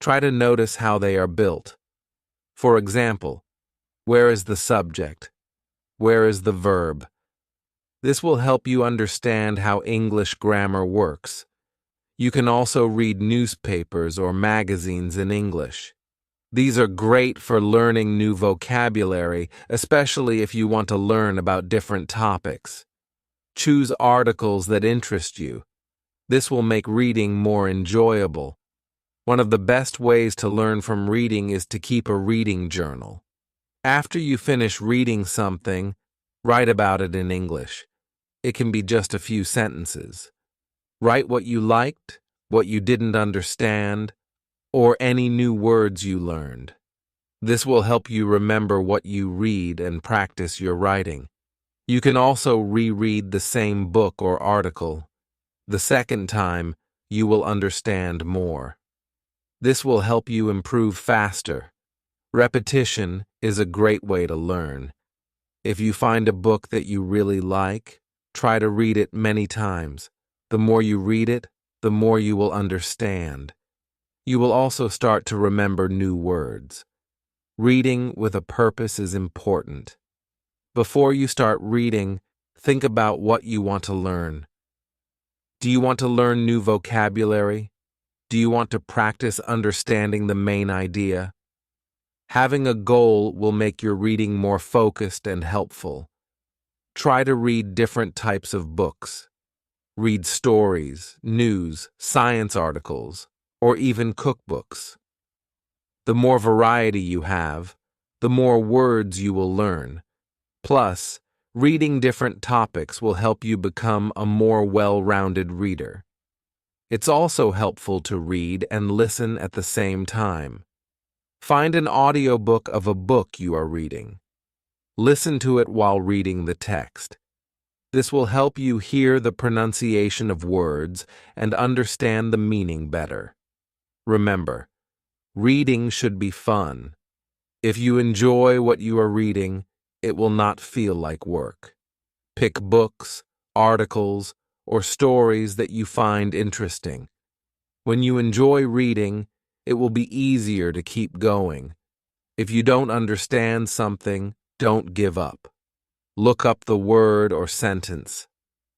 Try to notice how they are built. For example, where is the subject? Where is the verb? This will help you understand how English grammar works. You can also read newspapers or magazines in English. These are great for learning new vocabulary, especially if you want to learn about different topics. Choose articles that interest you. This will make reading more enjoyable. One of the best ways to learn from reading is to keep a reading journal. After you finish reading something, write about it in English. It can be just a few sentences. Write what you liked, what you didn't understand, or any new words you learned. This will help you remember what you read and practice your writing. You can also reread the same book or article. The second time, you will understand more. This will help you improve faster. Repetition is a great way to learn. If you find a book that you really like, try to read it many times. The more you read it, the more you will understand. You will also start to remember new words. Reading with a purpose is important. Before you start reading, think about what you want to learn. Do you want to learn new vocabulary? Do you want to practice understanding the main idea? Having a goal will make your reading more focused and helpful. Try to read different types of books. Read stories, news, science articles, or even cookbooks. The more variety you have, the more words you will learn. Plus, reading different topics will help you become a more well-rounded reader. It's also helpful to read and listen at the same time. Find an audiobook of a book you are reading. Listen to it while reading the text. This will help you hear the pronunciation of words and understand the meaning better. Remember, reading should be fun. If you enjoy what you are reading, it will not feel like work. Pick books, articles, or stories that you find interesting. When you enjoy reading, it will be easier to keep going. If you don't understand something, don't give up. Look up the word or sentence.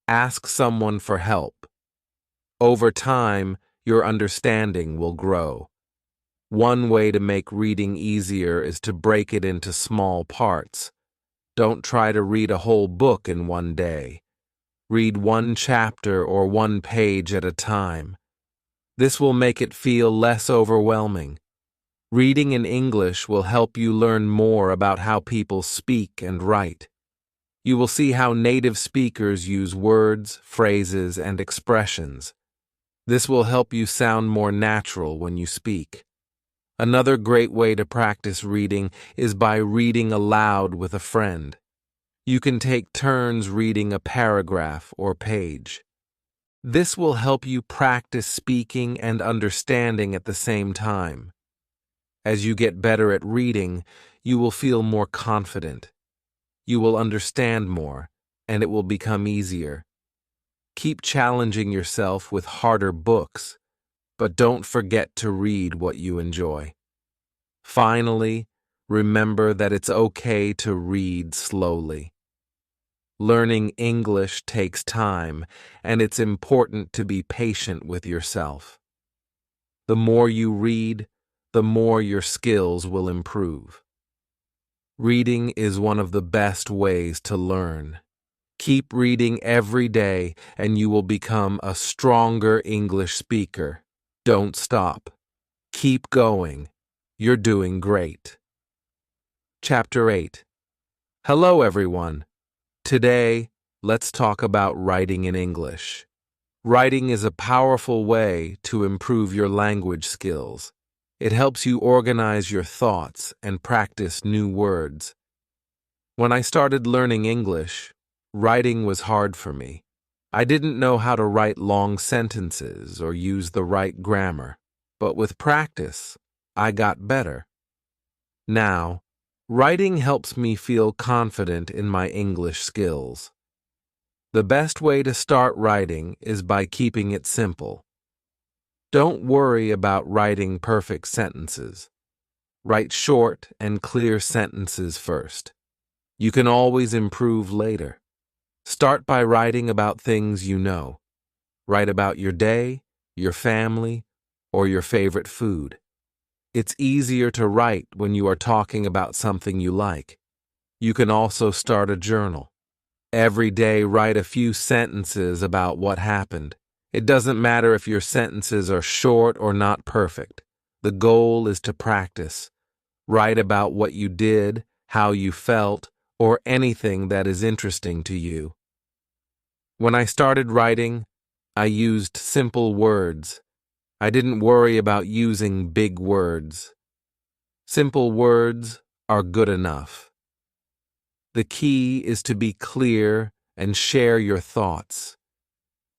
Ask someone for help. Over time, your understanding will grow. One way to make reading easier is to break it into small parts. Don't try to read a whole book in one day. Read one chapter or one page at a time. This will make it feel less overwhelming. Reading in English will help you learn more about how people speak and write. You will see how native speakers use words, phrases, and expressions. This will help you sound more natural when you speak. Another great way to practice reading is by reading aloud with a friend. You can take turns reading a paragraph or page. This will help you practice speaking and understanding at the same time. As you get better at reading, you will feel more confident. You will understand more, and it will become easier. Keep challenging yourself with harder books, but don't forget to read what you enjoy. Finally, remember that it's okay to read slowly. Learning English takes time, and it's important to be patient with yourself. The more you read, the more your skills will improve. Reading is one of the best ways to learn. Keep reading every day, and you will become a stronger English speaker. Don't stop. Keep going. You're doing great. Chapter 8. Hello, everyone. Today, let's talk about writing in English. Writing is a powerful way to improve your language skills. It helps you organize your thoughts and practice new words. When I started learning English, writing was hard for me. I didn't know how to write long sentences or use the right grammar, but with practice, I got better. Now, writing helps me feel confident in my English skills. The best way to start writing is by keeping it simple. Don't worry about writing perfect sentences. Write short and clear sentences first. You can always improve later. Start by writing about things you know. Write about your day, your family, or your favorite food. It's easier to write when you are talking about something you like. You can also start a journal. Every day, write a few sentences about what happened. It doesn't matter if your sentences are short or not perfect. The goal is to practice. Write about what you did, how you felt, or anything that is interesting to you. When I started writing, I used simple words. I didn't worry about using big words. Simple words are good enough. The key is to be clear and share your thoughts.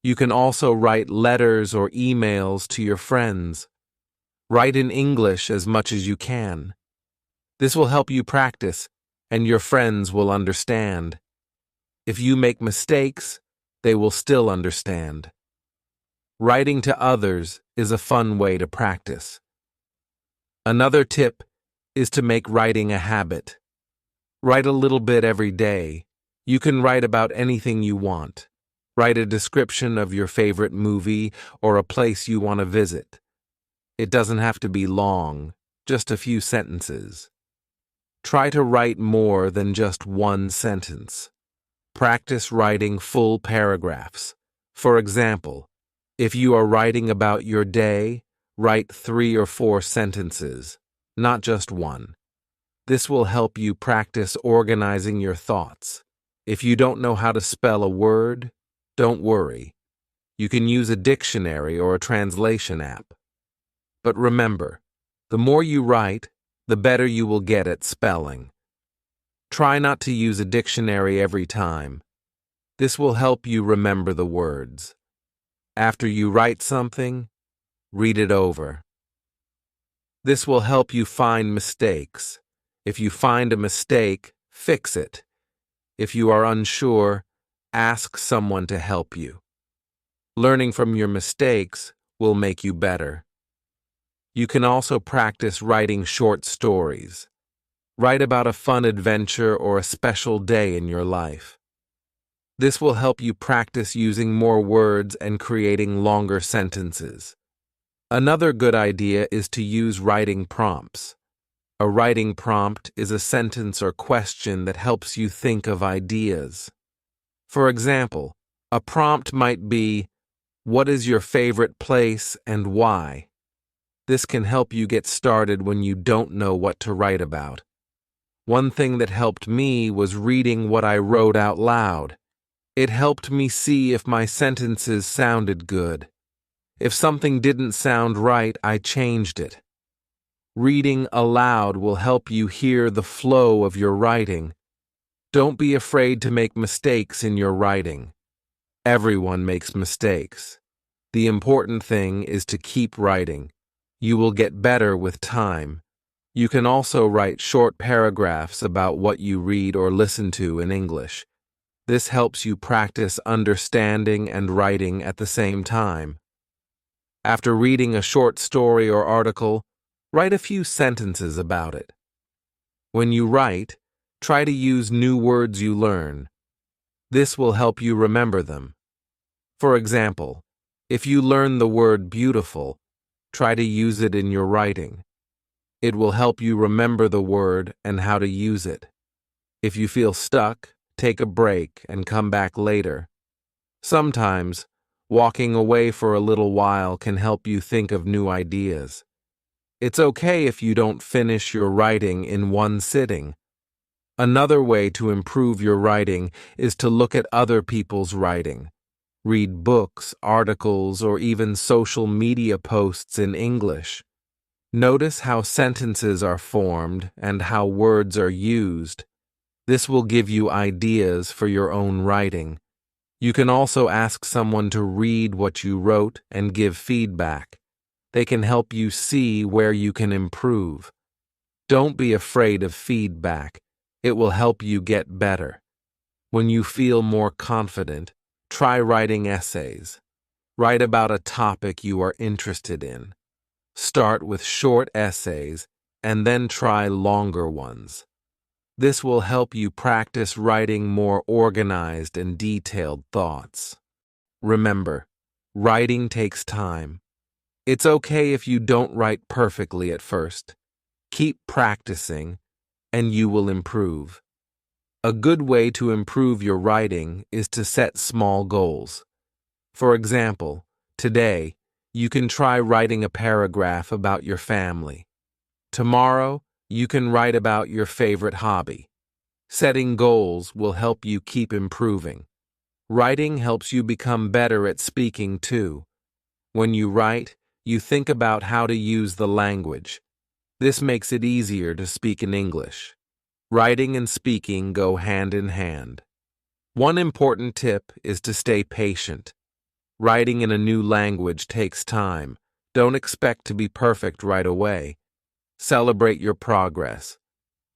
You can also write letters or emails to your friends. Write in English as much as you can. This will help you practice, and your friends will understand. If you make mistakes, they will still understand. Writing to others is a fun way to practice. Another tip is to make writing a habit. Write a little bit every day. You can write about anything you want. Write a description of your favorite movie or a place you want to visit. It doesn't have to be long, just a few sentences. Try to write more than just one sentence. Practice writing full paragraphs. For example, if you are writing about your day, write 3 or 4 sentences, not just one. This will help you practice organizing your thoughts. If you don't know how to spell a word, don't worry. You can use a dictionary or a translation app. But remember, the more you write, the better you will get at spelling. Try not to use a dictionary every time. This will help you remember the words. After you write something, read it over. This will help you find mistakes. If you find a mistake, fix it. If you are unsure, ask someone to help you. Learning from your mistakes will make you better. You can also practice writing short stories. Write about a fun adventure or a special day in your life. This will help you practice using more words and creating longer sentences. Another good idea is to use writing prompts. A writing prompt is a sentence or question that helps you think of ideas. For example, a prompt might be, "What is your favorite place and why?" This can help you get started when you don't know what to write about. One thing that helped me was reading what I wrote out loud. It helped me see if my sentences sounded good. If something didn't sound right, I changed it. Reading aloud will help you hear the flow of your writing. Don't be afraid to make mistakes in your writing. Everyone makes mistakes. The important thing is to keep writing. You will get better with time. You can also write short paragraphs about what you read or listen to in English. This helps you practice understanding and writing at the same time. After reading a short story or article, write a few sentences about it. When you write, try to use new words you learn. This will help you remember them. For example, if you learn the word beautiful, try to use it in your writing. It will help you remember the word and how to use it. If you feel stuck, take a break and come back later. Sometimes, walking away for a little while can help you think of new ideas. It's okay if you don't finish your writing in one sitting. Another way to improve your writing is to look at other people's writing. Read books, articles, or even social media posts in English. Notice how sentences are formed and how words are used. This will give you ideas for your own writing. You can also ask someone to read what you wrote and give feedback. They can help you see where you can improve. Don't be afraid of feedback. It will help you get better. When you feel more confident, try writing essays. Write about a topic you are interested in. Start with short essays and then try longer ones. This will help you practice writing more organized and detailed thoughts. Remember, writing takes time. It's okay if you don't write perfectly at first. Keep practicing, and you will improve. A good way to improve your writing is to set small goals. For example, today, you can try writing a paragraph about your family. Tomorrow, you can write about your favorite hobby. Setting goals will help you keep improving. Writing helps you become better at speaking too. When you write, you think about how to use the language. This makes it easier to speak in English. Writing and speaking go hand in hand. One important tip is to stay patient. Writing in a new language takes time. Don't expect to be perfect right away. Celebrate your progress.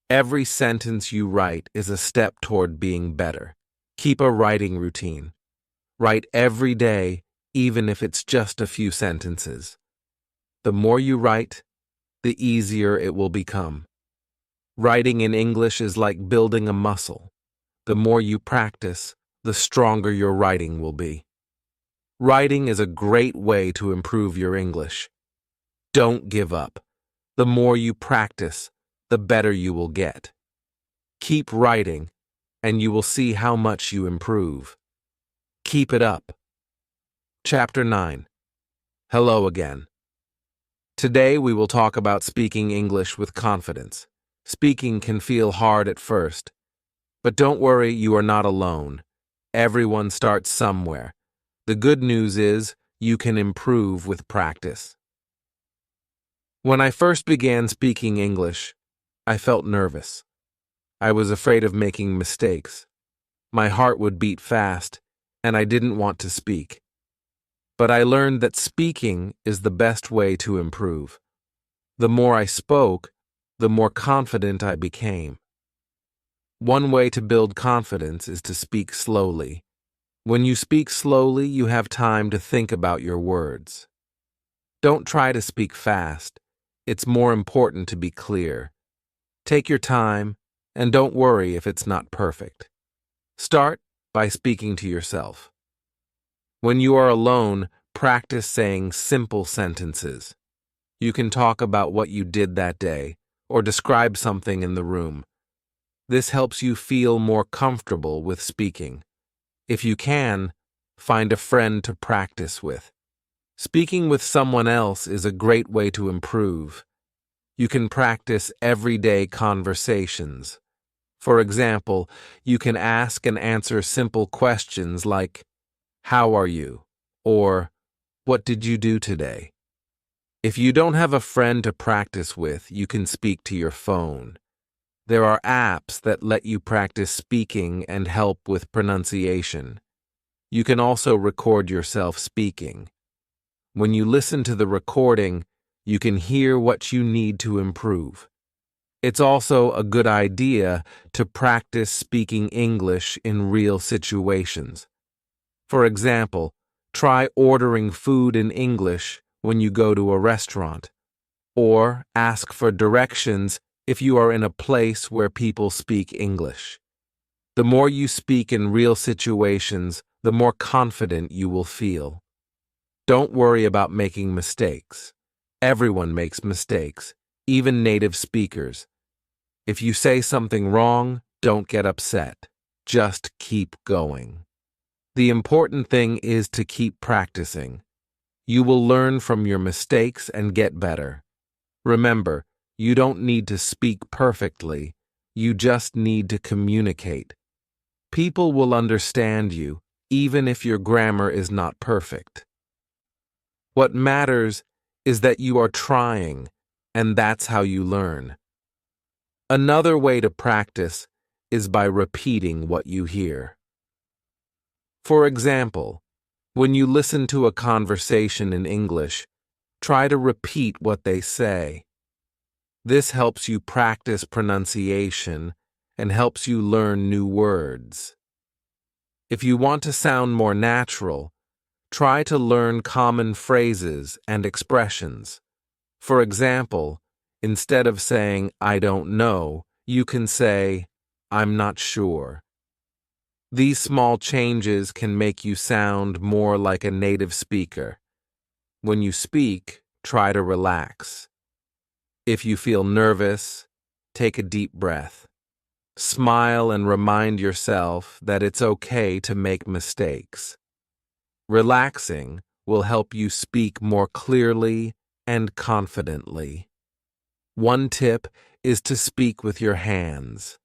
Every sentence you write is a step toward being better. Keep a writing routine. Write every day, even if it's just a few sentences. The more you write, the easier it will become. Writing in English is like building a muscle. The more you practice, the stronger your writing will be. Writing is a great way to improve your English. Don't give up. The more you practice, the better you will get. Keep writing, and you will see how much you improve. Keep it up. Chapter 9. Hello again. Today we will talk about speaking English with confidence. Speaking can feel hard at first, but don't worry, you are not alone. Everyone starts somewhere. The good news is you can improve with practice. When I first began speaking English, I felt nervous. I was afraid of making mistakes. My heart would beat fast, and I didn't want to speak. But I learned that speaking is the best way to improve. The more I spoke, the more confident I became. One way to build confidence is to speak slowly. When you speak slowly, you have time to think about your words. Don't try to speak fast. It's more important to be clear. Take your time, and don't worry if it's not perfect. Start by speaking to yourself. When you are alone, practice saying simple sentences. You can talk about what you did that day, or describe something in the room. This helps you feel more comfortable with speaking. If you can, find a friend to practice with. Speaking with someone else is a great way to improve. You can practice everyday conversations. For example, you can ask and answer simple questions like, "How are you?" or "What did you do today?" If you don't have a friend to practice with, you can speak to your phone. There are apps that let you practice speaking and help with pronunciation. You can also record yourself speaking. When you listen to the recording, you can hear what you need to improve. It's also a good idea to practice speaking English in real situations. For example, try ordering food in English when you go to a restaurant, or ask for directions if you are in a place where people speak English. The more you speak in real situations, the more confident you will feel. Don't worry about making mistakes. Everyone makes mistakes, even native speakers. If you say something wrong, don't get upset. Just keep going. The important thing is to keep practicing. You will learn from your mistakes and get better. Remember, you don't need to speak perfectly. You just need to communicate. People will understand you, even if your grammar is not perfect. What matters is that you are trying, and that's how you learn. Another way to practice is by repeating what you hear. For example, when you listen to a conversation in English, try to repeat what they say. This helps you practice pronunciation and helps you learn new words. If you want to sound more natural, try to learn common phrases and expressions. For example, instead of saying, "I don't know," you can say, "I'm not sure." These small changes can make you sound more like a native speaker. When you speak, try to relax. If you feel nervous, take a deep breath. Smile and remind yourself that it's okay to make mistakes. Relaxing will help you speak more clearly and confidently. One tip is to speak with your hands.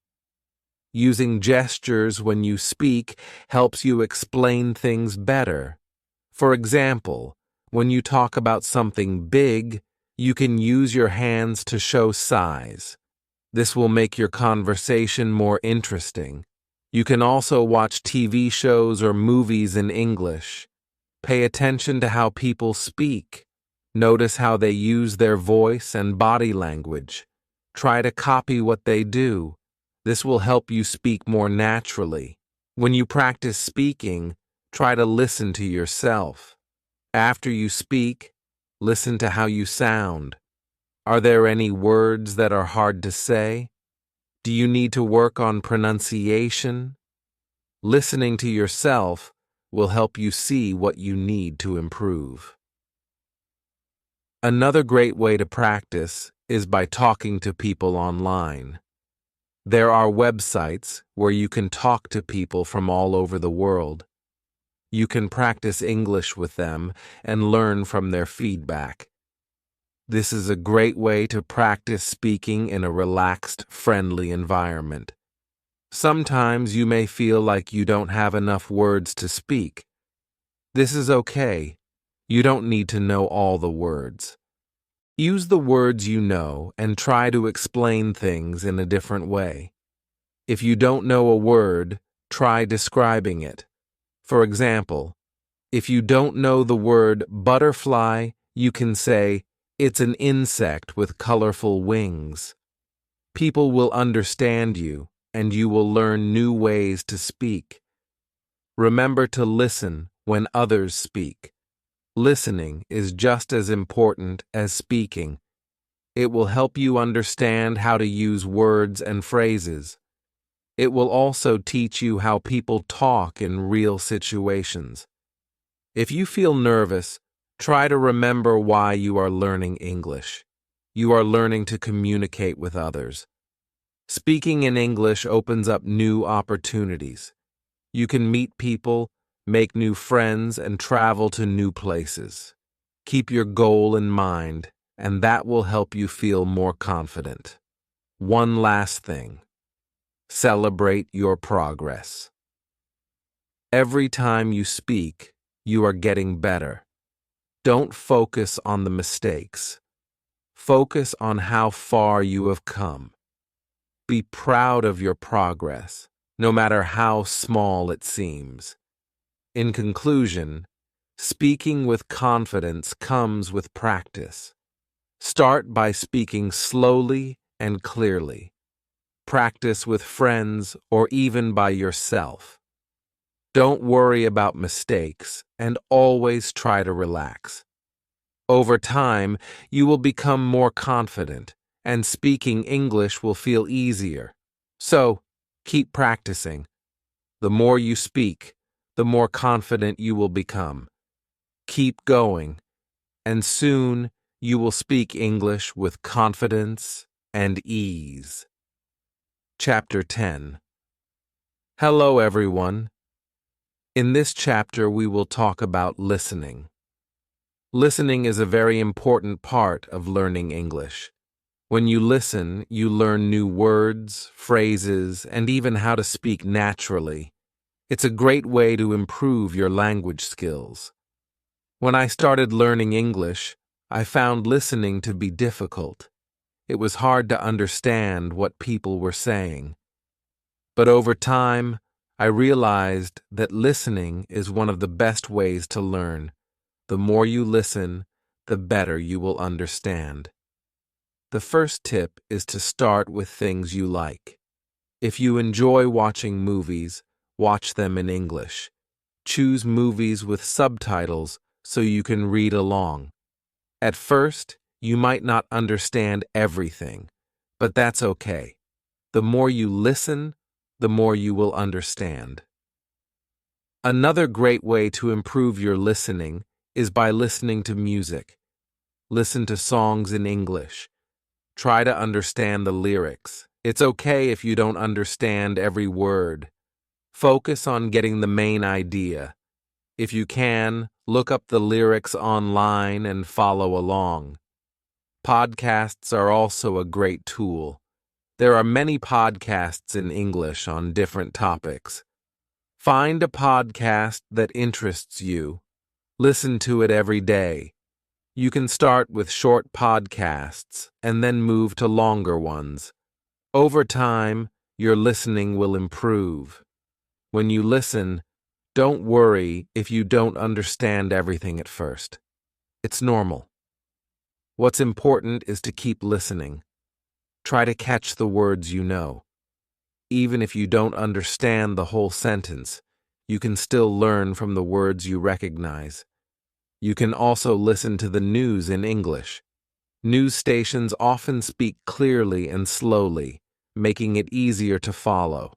Using gestures when you speak helps you explain things better. For example, when you talk about something big, you can use your hands to show size. This will make your conversation more interesting. You can also watch TV shows or movies in English. Pay attention to how people speak. Notice how they use their voice and body language. Try to copy what they do. This will help you speak more naturally. When you practice speaking, try to listen to yourself. After you speak, listen to how you sound. Are there any words that are hard to say? Do you need to work on pronunciation? Listening to yourself will help you see what you need to improve. Another great way to practice is by talking to people online. There are websites where you can talk to people from all over the world. You can practice English with them and learn from their feedback. This is a great way to practice speaking in a relaxed, friendly environment. Sometimes you may feel like you don't have enough words to speak. This is okay. You don't need to know all the words. Use the words you know and try to explain things in a different way. If you don't know a word, try describing it. For example, if you don't know the word butterfly, you can say, "It's an insect with colorful wings." People will understand you, and you will learn new ways to speak. Remember to listen when others speak. Listening is just as important as speaking. It will help you understand how to use words and phrases. It will also teach you how people talk in real situations. If you feel nervous, try to remember why you are learning English. You are learning to communicate with others. Speaking in English opens up new opportunities. You can meet people, make new friends, and travel to new places. Keep your goal in mind, and that will help you feel more confident. One last thing. Celebrate your progress. Every time you speak, you are getting better. Don't focus on the mistakes. Focus on how far you have come. Be proud of your progress, no matter how small it seems. In conclusion, speaking with confidence comes with practice. Start by speaking slowly and clearly. Practice with friends or even by yourself. Don't worry about mistakes and always try to relax. Over time, you will become more confident and speaking English will feel easier. So, keep practicing. The more you speak, the more confident you will become. Keep going, and soon you will speak English with confidence and ease. Chapter 10. Hello, everyone. In this chapter, we will talk about listening. Listening is a very important part of learning English. When you listen, you learn new words, phrases, and even how to speak naturally. It's a great way to improve your language skills. When I started learning English, I found listening to be difficult. It was hard to understand what people were saying. But over time, I realized that listening is one of the best ways to learn. The more you listen, the better you will understand. The first tip is to start with things you like. If you enjoy watching movies, watch them in English. Choose movies with subtitles so you can read along. At first, you might not understand everything, but that's okay. The more you listen, the more you will understand. Another great way to improve your listening is by listening to music. Listen to songs in English. Try to understand the lyrics. It's okay if you don't understand every word. Focus on getting the main idea. If you can, look up the lyrics online and follow along. Podcasts are also a great tool. There are many podcasts in English on different topics. Find a podcast that interests you. Listen to it every day. You can start with short podcasts and then move to longer ones. Over time, your listening will improve. When you listen, don't worry if you don't understand everything at first. It's normal. What's important is to keep listening. Try to catch the words you know. Even if you don't understand the whole sentence, you can still learn from the words you recognize. You can also listen to the news in English. News stations often speak clearly and slowly, making it easier to follow.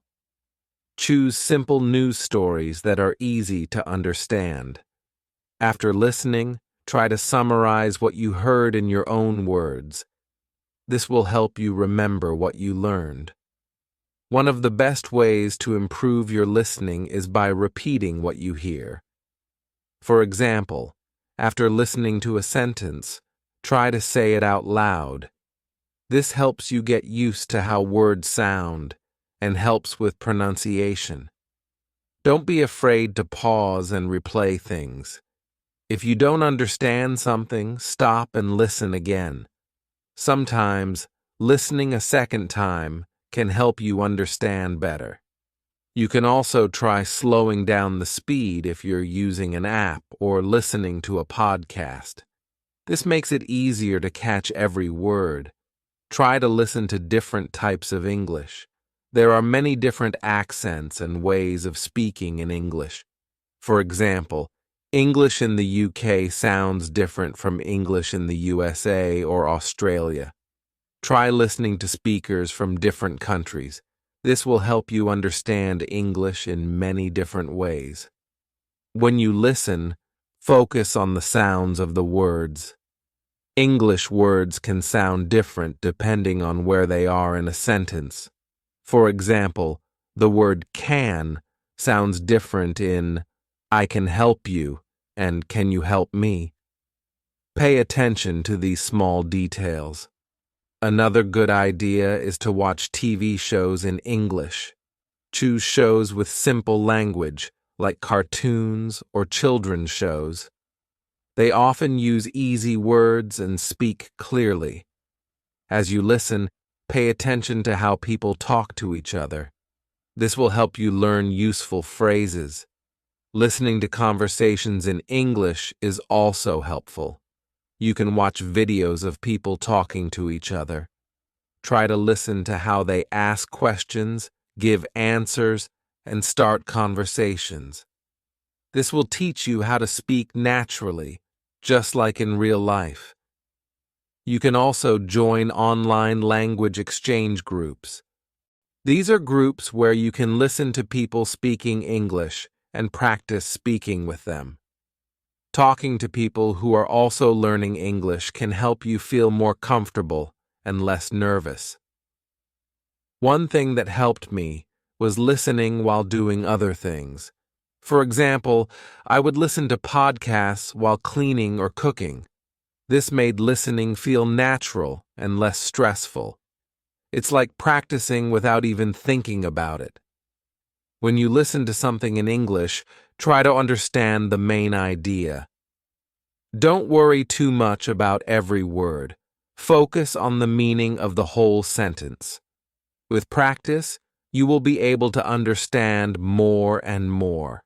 Choose simple news stories that are easy to understand. After listening, try to summarize what you heard in your own words. This will help you remember what you learned. One of the best ways to improve your listening is by repeating what you hear. For example, after listening to a sentence, try to say it out loud. This helps you get used to how words sound and helps with pronunciation. Don't be afraid to pause and replay things. If you don't understand something, stop and listen again. Sometimes, listening a second time can help you understand better. You can also try slowing down the speed if you're using an app or listening to a podcast. This makes it easier to catch every word. Try to listen to different types of English. There are many different accents and ways of speaking in English. For example, English in the UK sounds different from English in the USA or Australia. Try listening to speakers from different countries. This will help you understand English in many different ways. When you listen, focus on the sounds of the words. English words can sound different depending on where they are in a sentence. For example, the word can sounds different in I can help you and can you help me? Pay attention to these small details. Another good idea is to watch TV shows in English. Choose shows with simple language, like cartoons or children's shows. They often use easy words and speak clearly. As you listen, pay attention to how people talk to each other. This will help you learn useful phrases. Listening to conversations in English is also helpful. You can watch videos of people talking to each other. Try to listen to how they ask questions, give answers, and start conversations. This will teach you how to speak naturally, just like in real life. You can also join online language exchange groups. These are groups where you can listen to people speaking English and practice speaking with them. Talking to people who are also learning English can help you feel more comfortable and less nervous. One thing that helped me was listening while doing other things. For example, I would listen to podcasts while cleaning or cooking. This made listening feel natural and less stressful. It's like practicing without even thinking about it. When you listen to something in English, try to understand the main idea. Don't worry too much about every word. Focus on the meaning of the whole sentence. With practice, you will be able to understand more and more.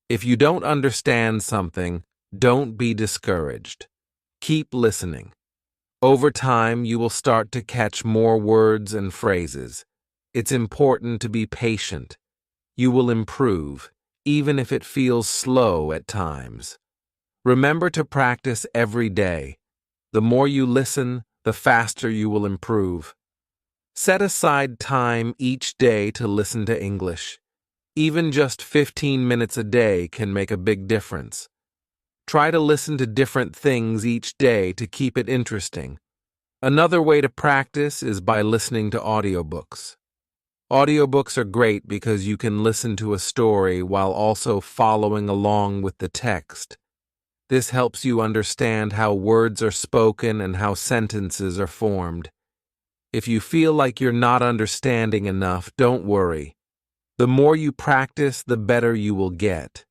If you don't understand something, don't be discouraged. Keep listening. Over time, you will start to catch more words and phrases. It's important to be patient. You will improve, even if it feels slow at times. Remember to practice every day. The more you listen, the faster you will improve. Set aside time each day to listen to English. Even just 15 minutes a day can make a big difference. Try to listen to different things each day to keep it interesting. Another way to practice is by listening to audiobooks. Audiobooks are great because you can listen to a story while also following along with the text. This helps you understand how words are spoken and how sentences are formed. If you feel like you're not understanding enough, don't worry. The more you practice, the better you will get.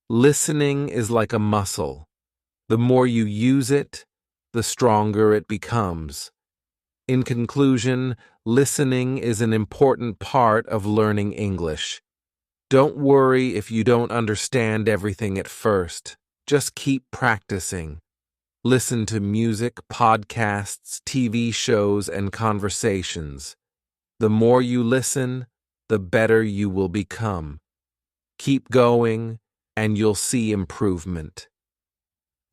Listening is like a muscle. The more you use it, the stronger it becomes. In conclusion, listening is an important part of learning English. Don't worry if you don't understand everything at first. Just keep practicing. Listen to music, podcasts, TV shows, and conversations. The more you listen, the better you will become. Keep going, and you'll see improvement.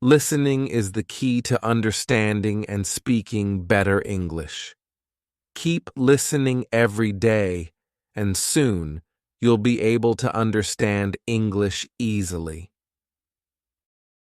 Listening is the key to understanding and speaking better English. Keep listening every day, and soon you'll be able to understand English easily.